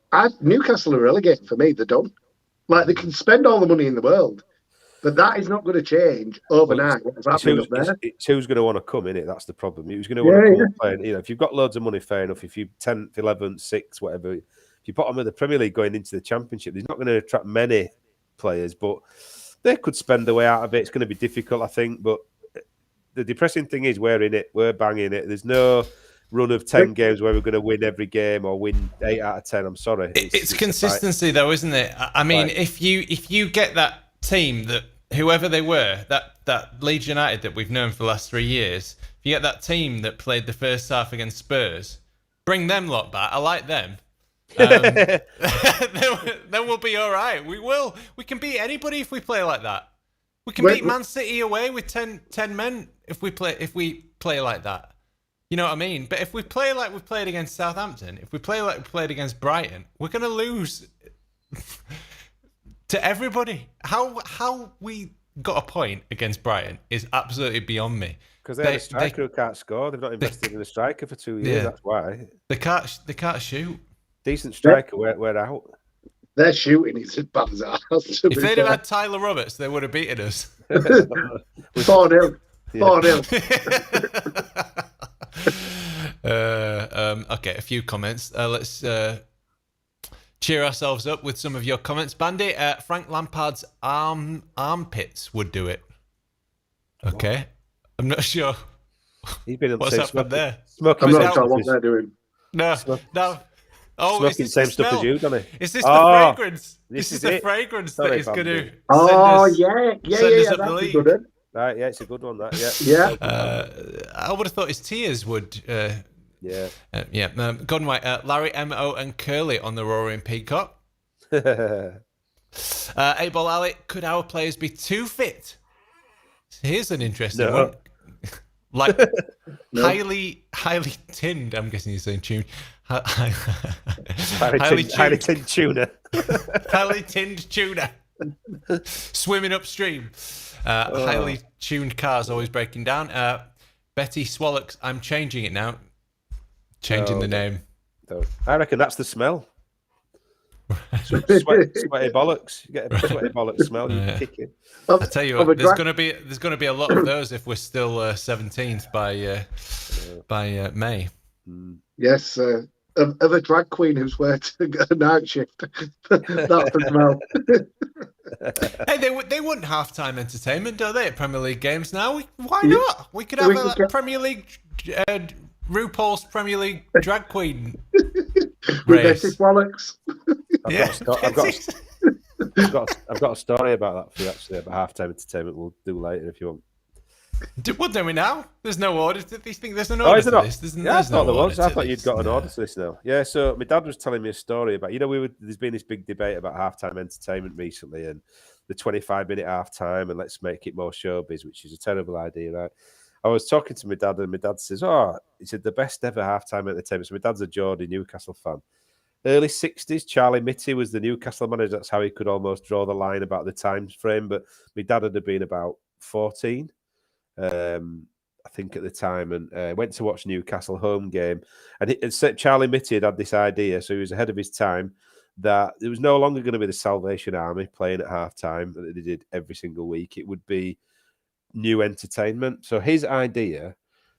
Newcastle are relegated for me. They're done. Like, they can spend all the money in the world, but that is not going to change overnight. It's who's going to want to come in it. That's the problem. Who's going to want to come playing? You know, if you've got loads of money, fair enough. If you 10th, 11th, 6th, whatever, if you're bottom of the Premier League going into the Championship, he's not going to attract many players, but they could spend their way out of it. It's going to be difficult, I think. But the depressing thing is we're in it. We're banging it. There's no run of 10 games where we're going to win every game or win 8 out of 10. I'm sorry. It's consistency, though, isn't it? I mean, if you get that team that whoever they were, that Leeds United that we've known for the last 3 years, if you get that team that played the first half against Spurs, bring them lot back. I like them. Then we'll be all right. We will. We can beat anybody if we play like that. We can beat Man City away with 10 men if we play like that. You know what I mean? But if we play like we played against Southampton, if we play like we played against Brighton, we're going to lose to everybody. How we got a point against Brighton is absolutely beyond me. Because they have a striker who can't score. They've not invested in a striker for 2 years. Yeah. That's why. They can't shoot. Decent striker, we're out. Their shooting is as bad as ours. If they'd have had Tyler Roberts, they would have beaten us. 4-0. 4-0. Okay, a few comments. Let's cheer ourselves up with some of your comments. Bandy, Frank Lampard's armpits would do it. Okay. I'm not sure. He's been what's happened there. I'm not sure what they're doing. No. Oh, smoking the same stuff as you, doesn't he? Is this the fragrance? This is the fragrance that is going to send us up the league. Good. Right, yeah, it's a good one, that, yeah. I would have thought his tears would... Gordon White, Larry, M.O. and Curly on the Roaring Peacock. A-Ball Ali, could our players be too fit? Here's an interesting one. Like, highly tinned, I'm guessing you're saying tuned. Highly tinned tuna. Highly tinned tuna. Swimming upstream. Highly tuned cars always breaking down. Betty Swallows, I'm changing it now. Changing the name. I reckon that's the smell. Sweaty bollocks. You get a sweaty bollocks smell. You kick it. I tell you what, there's going to be a lot of those if we're still 17th by May. Yes, of a drag queen who's working a night shift. That's the smell. Hey, they want halftime entertainment, don't they? At Premier League games now. Why not? We could have a Premier League. RuPaul's Premier League drag queen race. Betty Swallows. I've got a story about that for you, actually, about halftime entertainment. We'll do later if you want. What do we now? There's no order to this thing. There's an order to this. There's no order. I thought you'd got an order to this now. Yeah, so my dad was telling me a story about, there's been this big debate about halftime entertainment recently and the 25-minute halftime and let's make it more showbiz, which is a terrible idea, right? I was talking to my dad and my dad says, he said the best ever halftime entertainment. So my dad's a Geordie Newcastle fan. Early 60s, Charlie Mitty was the Newcastle manager. That's how he could almost draw the line about the time frame. But my dad had been about 14, I think, at the time, and went to watch Newcastle home game. And Charlie Mitty had this idea, so he was ahead of his time, that it was no longer going to be the Salvation Army playing at halftime that they did every single week. It would be new entertainment. So his idea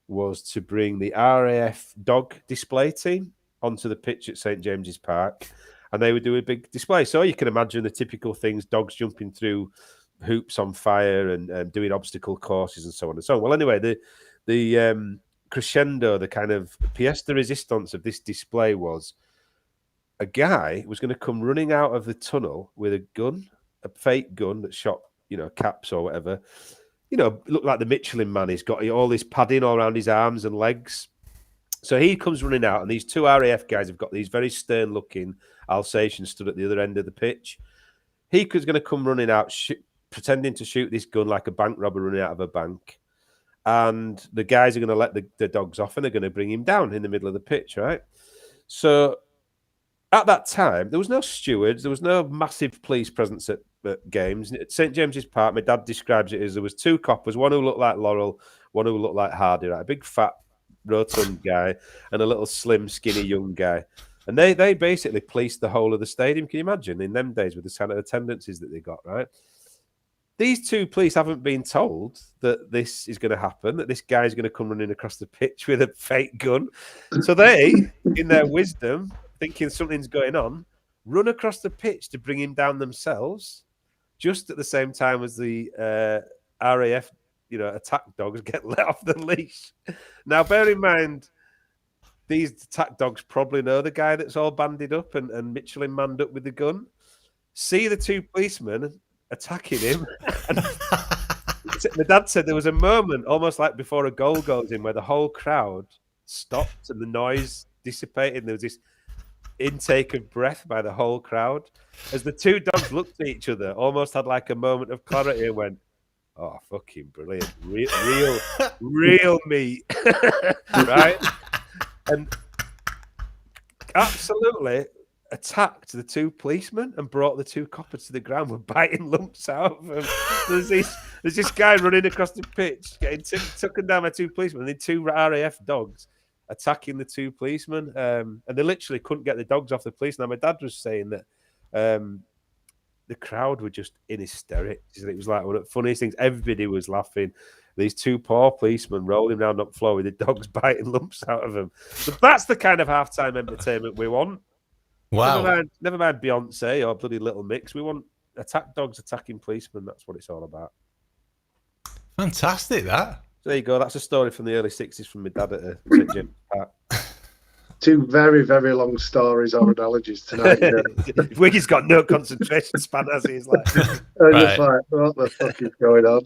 was to bring the RAF dog display team onto the pitch at St James's Park, and they would do a big display. So you can imagine the typical things: dogs jumping through hoops on fire and doing obstacle courses and so on and so on. Well, anyway, the crescendo, the kind of pièce de résistance of this display was a guy was going to come running out of the tunnel with a gun, a fake gun that shot, caps or whatever. Looked like the Michelin Man. He's got all this padding all around his arms and legs. So he comes running out, and these two RAF guys have got these very stern-looking Alsatians stood at the other end of the pitch. He was going to come running out, pretending to shoot this gun like a bank robber running out of a bank. And the guys are going to let the dogs off, and they're going to bring him down in the middle of the pitch, right? So at that time, there was no stewards. There was no massive police presence at games. At St James's Park, my dad describes it as there was two coppers, one who looked like Laurel, one who looked like Hardy, right? A big, fat, rotund guy and a little slim, skinny young guy. And they basically policed the whole of the stadium. Can you imagine in them days with the kind of attendances that they got, right? These two police haven't been told that this is going to happen, that this guy's going to come running across the pitch with a fake gun. So they, in their wisdom, thinking something's going on, run across the pitch to bring him down themselves, just at the same time as the RAF, attack dogs get let off the leash. Now, bear in mind, these attack dogs probably know the guy that's all banded up and Michelin manned up with the gun. See the two policemen attacking him. And my dad said there was a moment, almost like before a goal goes in, where the whole crowd stopped and the noise dissipated. There was this intake of breath by the whole crowd as the two dogs looked at each other, almost had like a moment of clarity and went, "Oh, fucking brilliant. Real meat." Right? And absolutely attacked the two policemen and brought the two coppers to the ground with biting lumps out of them. There's this guy running across the pitch, getting taken down by two policemen, and then two RAF dogs attacking the two policemen. And they literally couldn't get the dogs off the police. Now, my dad was saying that the crowd were just in hysterics. It was like one of the funniest things. Everybody was laughing. These two poor policemen rolling down the floor with the dogs biting lumps out of them. But that's the kind of halftime entertainment we want. Wow. Never mind Beyonce or bloody Little Mix. We want attack dogs attacking policemen. That's what it's all about. Fantastic, that. So there you go. That's a story from the early 60s from my dad at St. James Park. Two very, very long stories or analogies tonight. Wiggy's got no concentration span, as he's like. I'm just like, what the fuck is going on?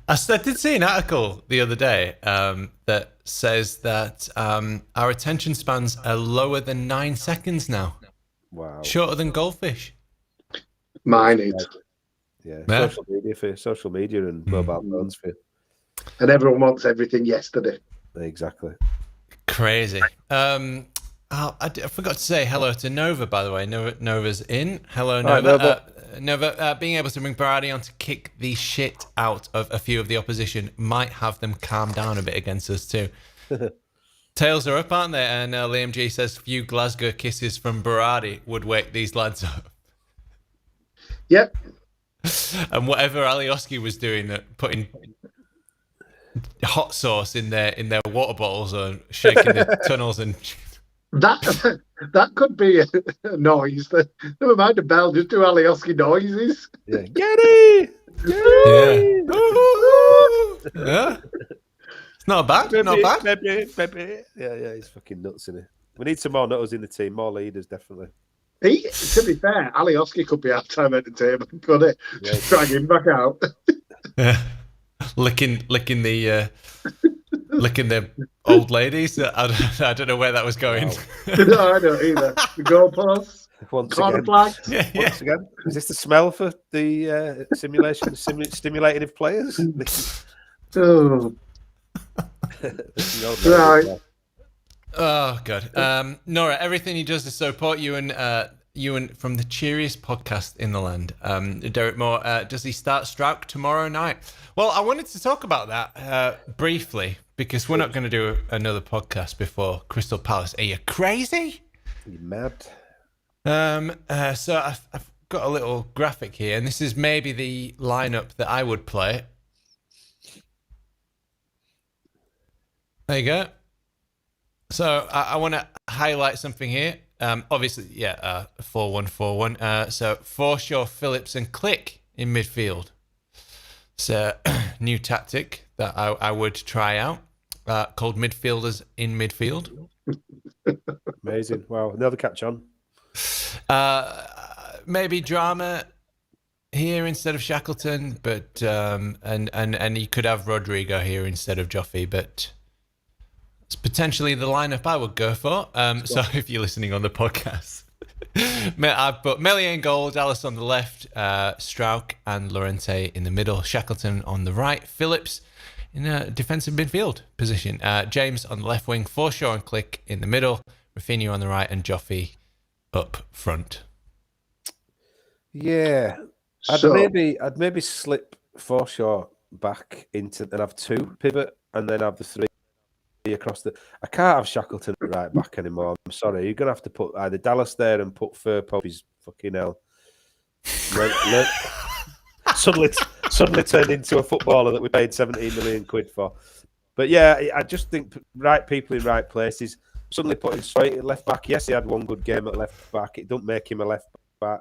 I did see an article the other day that says that our attention spans are lower than 9 seconds now. Wow. Shorter than goldfish. Mine is. Yeah. Social media and mobile phones for you. And everyone wants everything yesterday. Exactly. Crazy. I forgot to say hello to Nova, by the way. Nova's in. Hello, Nova. Nova, being able to bring Berardi on to kick the shit out of a few of the opposition might have them calm down a bit against us too. Tails are up, aren't they? And Liam G says few Glasgow kisses from Berardi would wake these lads up. Yep. And whatever Alioski was doing, putting hot sauce in their water bottles or shaking the tunnels and that could be a noise. Never mind a bell, just do Alioski noises. Yeah. Get it! Yeah. It's not bad. Baby. Yeah, he's fucking nuts in it. We need some more nutters in the team, more leaders, definitely. To be fair, Alioski could be half-time entertainment, could it? Yeah. Just drag him back out. Yeah. Licking the old ladies. I don't know where that was going. Wow. No, I don't either. The goalposts. Corner flags. Once again, is this the smell for the simulation stimulating of players? Oh. Right. Oh god. Nora, everything he does to support you and from the cheeriest podcast in the land. Derek Moore, does he start Strauch tomorrow night? Well, I wanted to talk about that briefly because we're not going to do another podcast before Crystal Palace. Are you crazy? Are you mad? So I've got a little graphic here, and this is maybe the lineup that I would play. There you go. So I want to highlight something here. Obviously, 4-1-4-1. So Forshaw, Phillips, and Click in midfield. So new tactic that I would try out, called midfielders in midfield. Amazing! Wow, another catch on. Maybe Drama here instead of Shackleton, but and you could have Rodrigo here instead of Joffy, but it's potentially the lineup I would go for. So if you're listening on the podcast, I've put Meslier in goal, Dallas on the left, Strauch and Llorente in the middle, Shackleton on the right, Phillips in a defensive midfield position, James on the left wing, Forshaw and Click in the middle, Rafinha on the right, and Joffy up front. Yeah, I'd maybe slip Forshaw back into and have two pivot and then have the three across the. I can't have Shackleton at right back anymore. I'm sorry. You're gonna have to put either Dallas there and put Firpo. He's fucking hell. Suddenly turned into a footballer that we paid 17 million quid for. But yeah, I just think right people in right places. suddenly put his straight at left back. Yes, he had one good game at left back. It don't make him a left back.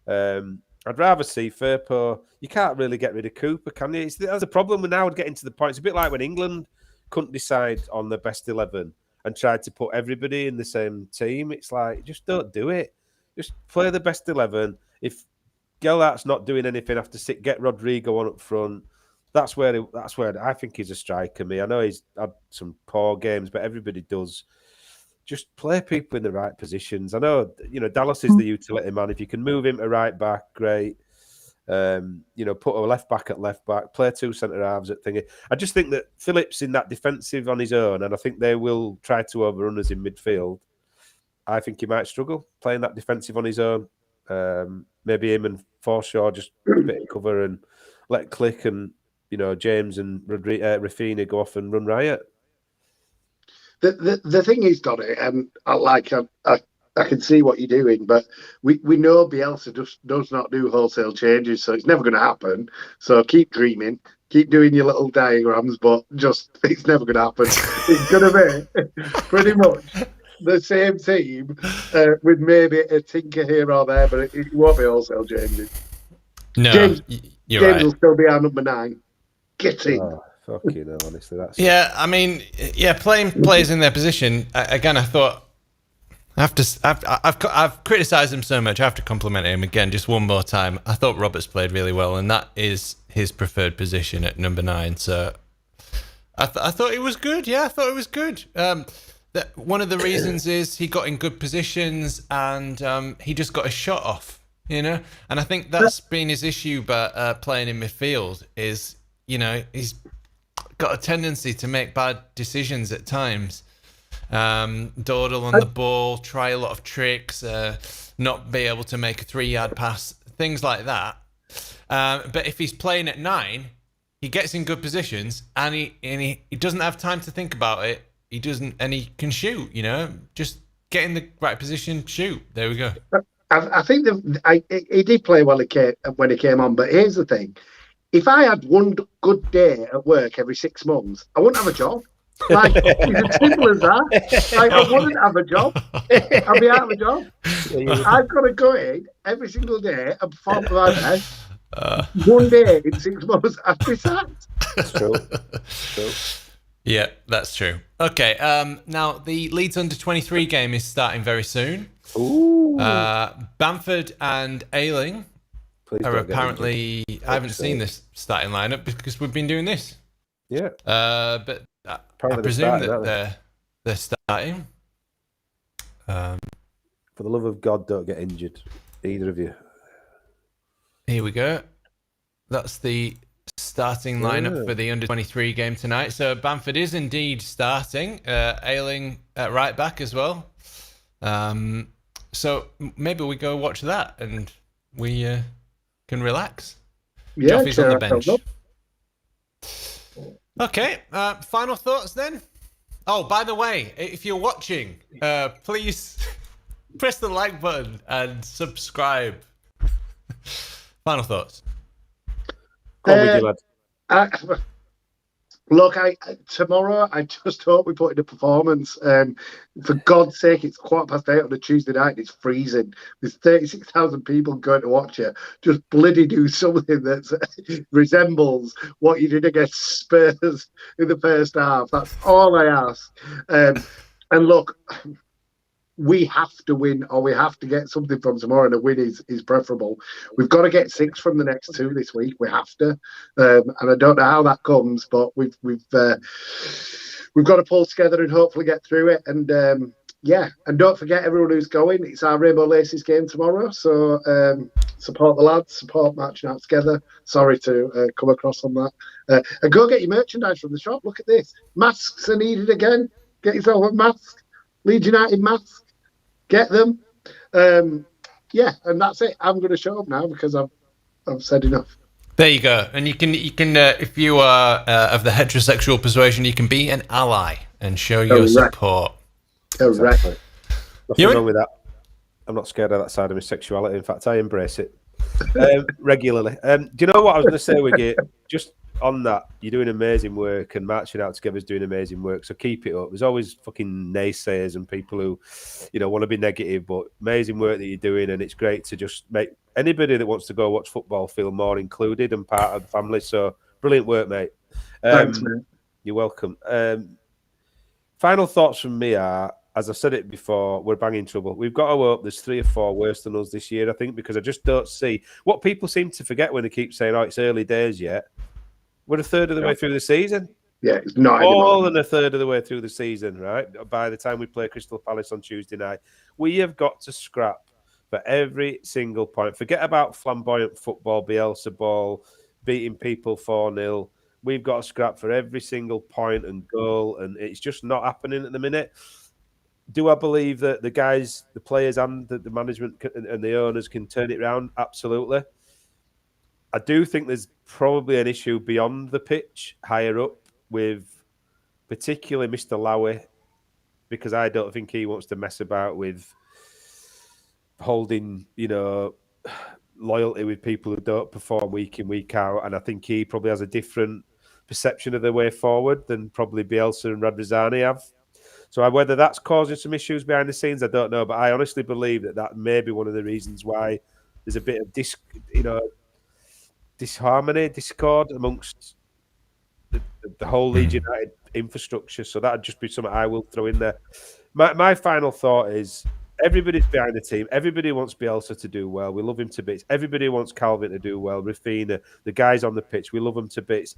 I'd rather see Firpo. You can't really get rid of Cooper, can you? That's a problem. We're now getting to the point. It's a bit like when England couldn't decide on the best 11 and tried to put everybody in the same team. It's like, just don't do it. Just play the best 11. If Gelhart's not doing anything after six, get Rodrigo on up front. That's where I think he's a striker. I know he's had some poor games, but everybody does. Just play people in the right positions. I know, Dallas is the utility man. If you can move him to right back, great. Put a left back at left back, play two centre halves at thingy. I just think that Phillips in that defensive on his own, and I think they will try to overrun us in midfield. I think he might struggle playing that defensive on his own. Maybe him and Forshaw just a bit of cover and let Click and James and Rafinha go off and run riot. The thing is, Donny, and I can see what you're doing, but we know Bielsa does not do wholesale changes, so it's never going to happen. So keep dreaming, keep doing your little diagrams, but it's never going to happen. It's going to be pretty much the same team with maybe a tinker here or there, but it won't be wholesale changes. No, James right. will still be our number 9. Get in. Oh, fucking hell, honestly, that's... Yeah, playing players in their position, again, I thought, I've criticised him so much, I have to compliment him again just one more time. I thought Roberts played really well, and that is his preferred position at number 9, so I thought he was good. Yeah, I thought it was good. One of the reasons is he got in good positions and he just got a shot off, and I think that's been his issue, but playing in midfield is, he's got a tendency to make bad decisions at times. Dawdle on the ball, try a lot of tricks, not be able to make a 3-yard pass, things like that. But if he's playing at 9, he gets in good positions and he doesn't have time to think about it. He doesn't, and he can shoot. Just get in the right position, shoot. There we go. I think he did play well when he came on. But here's the thing: if I had one good day at work every 6 months, I wouldn't have a job. Like, it's as simple as that. Like, I wouldn't have a job. I'd be out of a job. I've got to go in every single day and perform to my best. One day in 6 months, I'd be sacked. That's true. Yeah, that's true. Okay, now the Leeds under-23 game is starting very soon. Ooh. Bamford and Ayling are apparently... I haven't seen this starting lineup because we've been doing this. Yeah. But I presume that they're starting. For the love of God, don't get injured, either of you. Here we go. That's the starting lineup for the under-23 game tonight. So Bamford is indeed starting. Ayling at right back as well. So maybe we go watch that and we can relax. Yeah, Joffy's on the bench. Okay, final thoughts then? Oh, by the way, if you're watching, please press the like button and subscribe. Final thoughts. Go on with you, lad. Look, tomorrow, I just hope we put in a performance. For God's sake, it's 8:15 on a Tuesday night and it's freezing. There's 36,000 people going to watch it. Just bloody do something that resembles what you did against Spurs in the first half. That's all I ask. And look, we have to win, or we have to get something from tomorrow, and a win is preferable. We've got to get 6 from the next 2 this week. We have to, and I don't know how that comes, but we've got to pull together and hopefully get through it. And and don't forget, everyone who's going, it's our Rainbow Laces game tomorrow. So support the lads, support Marching Out Together. Sorry to come across on that. And go get your merchandise from the shop. Look at this. Masks are needed again. Get yourself a mask. Leeds United mask. Get them. And that's it. I'm going to shut up now because I've said enough. There you go. And you can if you are of the heterosexual persuasion, you can be an ally and show your support. Correct. Nothing wrong with that. I'm not scared of that side of my sexuality. In fact, I embrace it regularly. Do you know what I was going to say with you? Just on that, you're doing amazing work, and marching out together is doing amazing work. So keep it up. There's always fucking naysayers and people who, want to be negative, but amazing work that you're doing, and it's great to just make anybody that wants to go watch football feel more included and part of the family. So brilliant work, mate. Thanks, mate. You're welcome. Final thoughts from me are, as I said it before, we're banging trouble. We've got to hope there's 3 or 4 worse than us this year, I think, because I just don't see what people seem to forget when they keep saying, "Oh, it's early days yet." We're a third of the way through the season. Yeah, it's not more than a third of the way through the season, right? By the time we play Crystal Palace on Tuesday night, we have got to scrap for every single point. Forget about flamboyant football, Bielsa ball, beating people 4-0. We've got to scrap for every single point and goal, and it's just not happening at the minute. Do I believe that the guys, the players and the management and the owners can turn it around? Absolutely. I do think there's probably an issue beyond the pitch, higher up, with particularly Mr. Lowy, because I don't think he wants to mess about with holding, loyalty with people who don't perform week in, week out. And I think he probably has a different perception of the way forward than probably Bielsa and Radrizzani have. So whether that's causing some issues behind the scenes, I don't know. But I honestly believe that may be one of the reasons why there's a bit of disharmony, discord amongst the whole Leeds United infrastructure. So that would just be something I will throw in there. My final thought is everybody's behind the team. Everybody wants Bielsa to do well. We love him to bits. Everybody wants Calvin to do well. Rafina, the guys on the pitch, we love them to bits.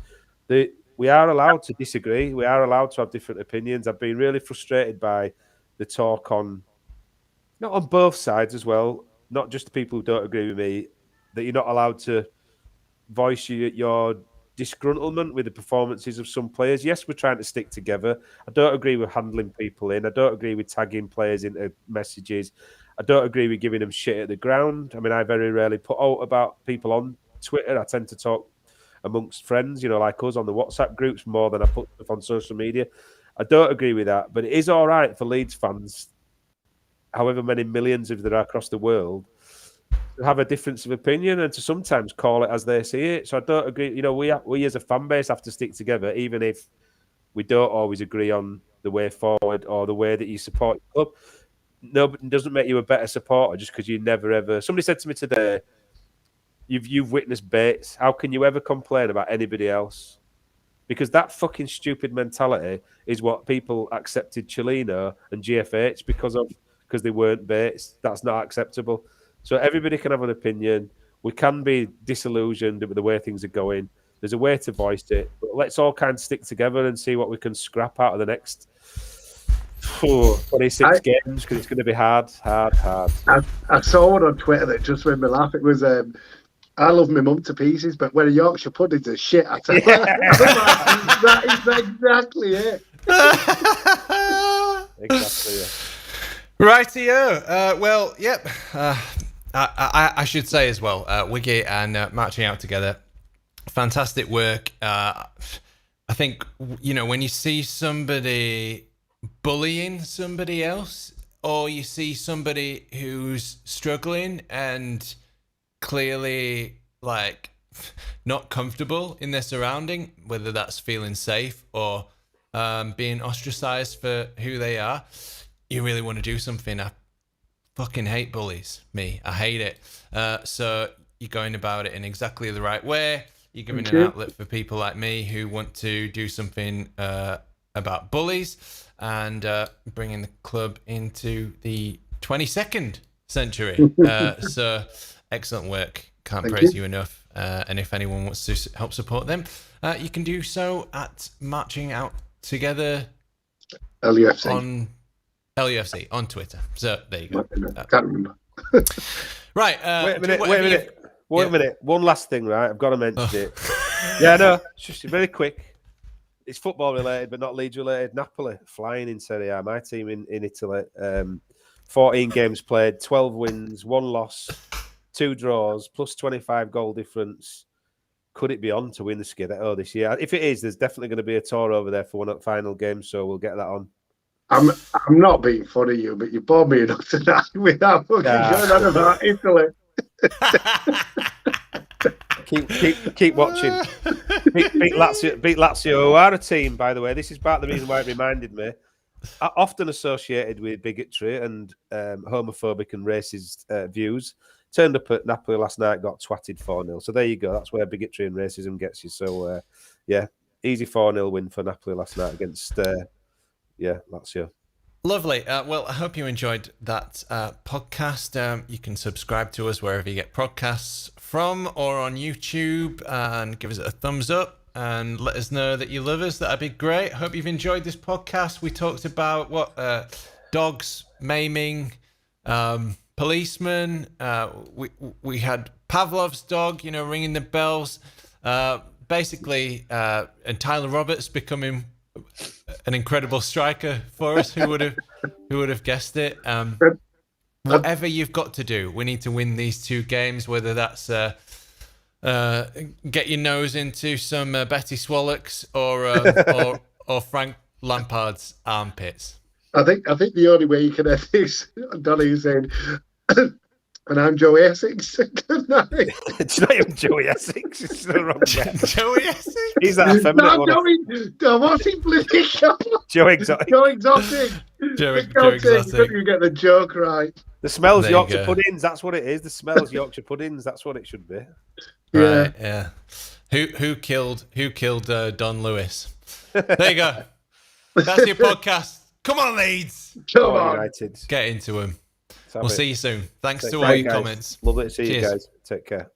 We are allowed to disagree. We are allowed to have different opinions. I've been really frustrated by the talk not on both sides as well, not just the people who don't agree with me, that you're not allowed to voice your disgruntlement with the performances of some players. Yes, we're trying to stick together. I don't agree with handling people in. I don't agree with tagging players into messages. I don't agree with giving them shit at the ground. I mean, I very rarely put out about people on Twitter. I tend to talk amongst friends, like us on the WhatsApp groups more than I put stuff on social media. I don't agree with that, but it is all right for Leeds fans, however many millions of there are across the world, to have a difference of opinion and to sometimes call it as they see it. So I don't agree. We as a fan base have to stick together, even if we don't always agree on the way forward or the way that you support your club. No, but it doesn't make you a better supporter just because you never ever. Somebody said to me today, You've witnessed Bates. How can you ever complain about anybody else? Because that fucking stupid mentality is what people accepted Chelino and GFH because they weren't Bates. That's not acceptable. So everybody can have an opinion. We can be disillusioned with the way things are going. There's a way to voice it. But let's all kind of stick together and see what we can scrap out of the next 26 games, because it's going to be hard. I saw one on Twitter that just made me laugh. It was... I love my mum to pieces, but when a Yorkshire pudding's a shit, I tell you. That is exactly it. Exactly, yeah. Rightio. Well, yep. I should say as well, Wiggy and marching out together, fantastic work. I think, when you see somebody bullying somebody else, or you see somebody who's struggling and clearly not comfortable in their surrounding, whether that's feeling safe or being ostracized for who they are, you really want to do something. I fucking hate bullies. I hate it. So you're going about it in exactly the right way. You're giving an outlet for people like me who want to do something about bullies and bringing the club into the 22nd century. So excellent work. Can't praise you enough. And if anyone wants to help support them, you can do so at Marching Out Together LUFC. LUFC on Twitter. So there you go. Can't remember. Right. Wait a minute. One last thing, right? I've got to mention it. Yeah, no. It's just very quick. It's football related, but not Leeds related. Napoli flying in Serie A. My team in Italy. 14 games played, 12 wins, 1 loss. 2 draws, plus 25 goal difference. Could it be on to win the Scudetto this year? If it is, there's definitely going to be a tour over there for one of the final games, so we'll get that on. I'm not being funny, you, but you bored me enough tonight without fucking going on about Italy. Keep watching. Beat Lazio, who are a team, by the way. This is part of the reason why it reminded me. Often associated with bigotry and homophobic and racist views. Turned up at Napoli last night, got twatted 4-0. So there you go. That's where bigotry and racism gets you. So, easy 4-0 win for Napoli last night against, Lazio. Lovely. Well, I hope you enjoyed that podcast. You can subscribe to us wherever you get podcasts from or on YouTube and give us a thumbs up and let us know that you love us. That'd be great. Hope you've enjoyed this podcast. We talked about dogs, maiming, policemen. We had Pavlov's dog, ringing the bells. Basically, and Tyler Roberts becoming an incredible striker for us. Who would have guessed it? Whatever you've got to do, we need to win these 2 games. Whether that's get your nose into some Betty Swallocks or Frank Lampard's armpits. I think the only way you can have this, Donny, is saying, and I'm Joey Essex. Good night. It's not even Joey Essex. It's the wrong guy. Joey Essex? He's that effeminate one. What's he bloody called? Joe Exotic. Joe Exotic. Joe Exotic. You get the joke right. The smells Yorkshire puddings. That's what it is. The smells Yorkshire puddings. That's what it should be. Right. Yeah. Who killed Don Lewis? There you go. That's your podcast. Come on, Leeds. Come on. United. Get into him. We'll see you soon. Thanks to all Right, your guys. comments. Lovely to see Cheers. you guys. Take care.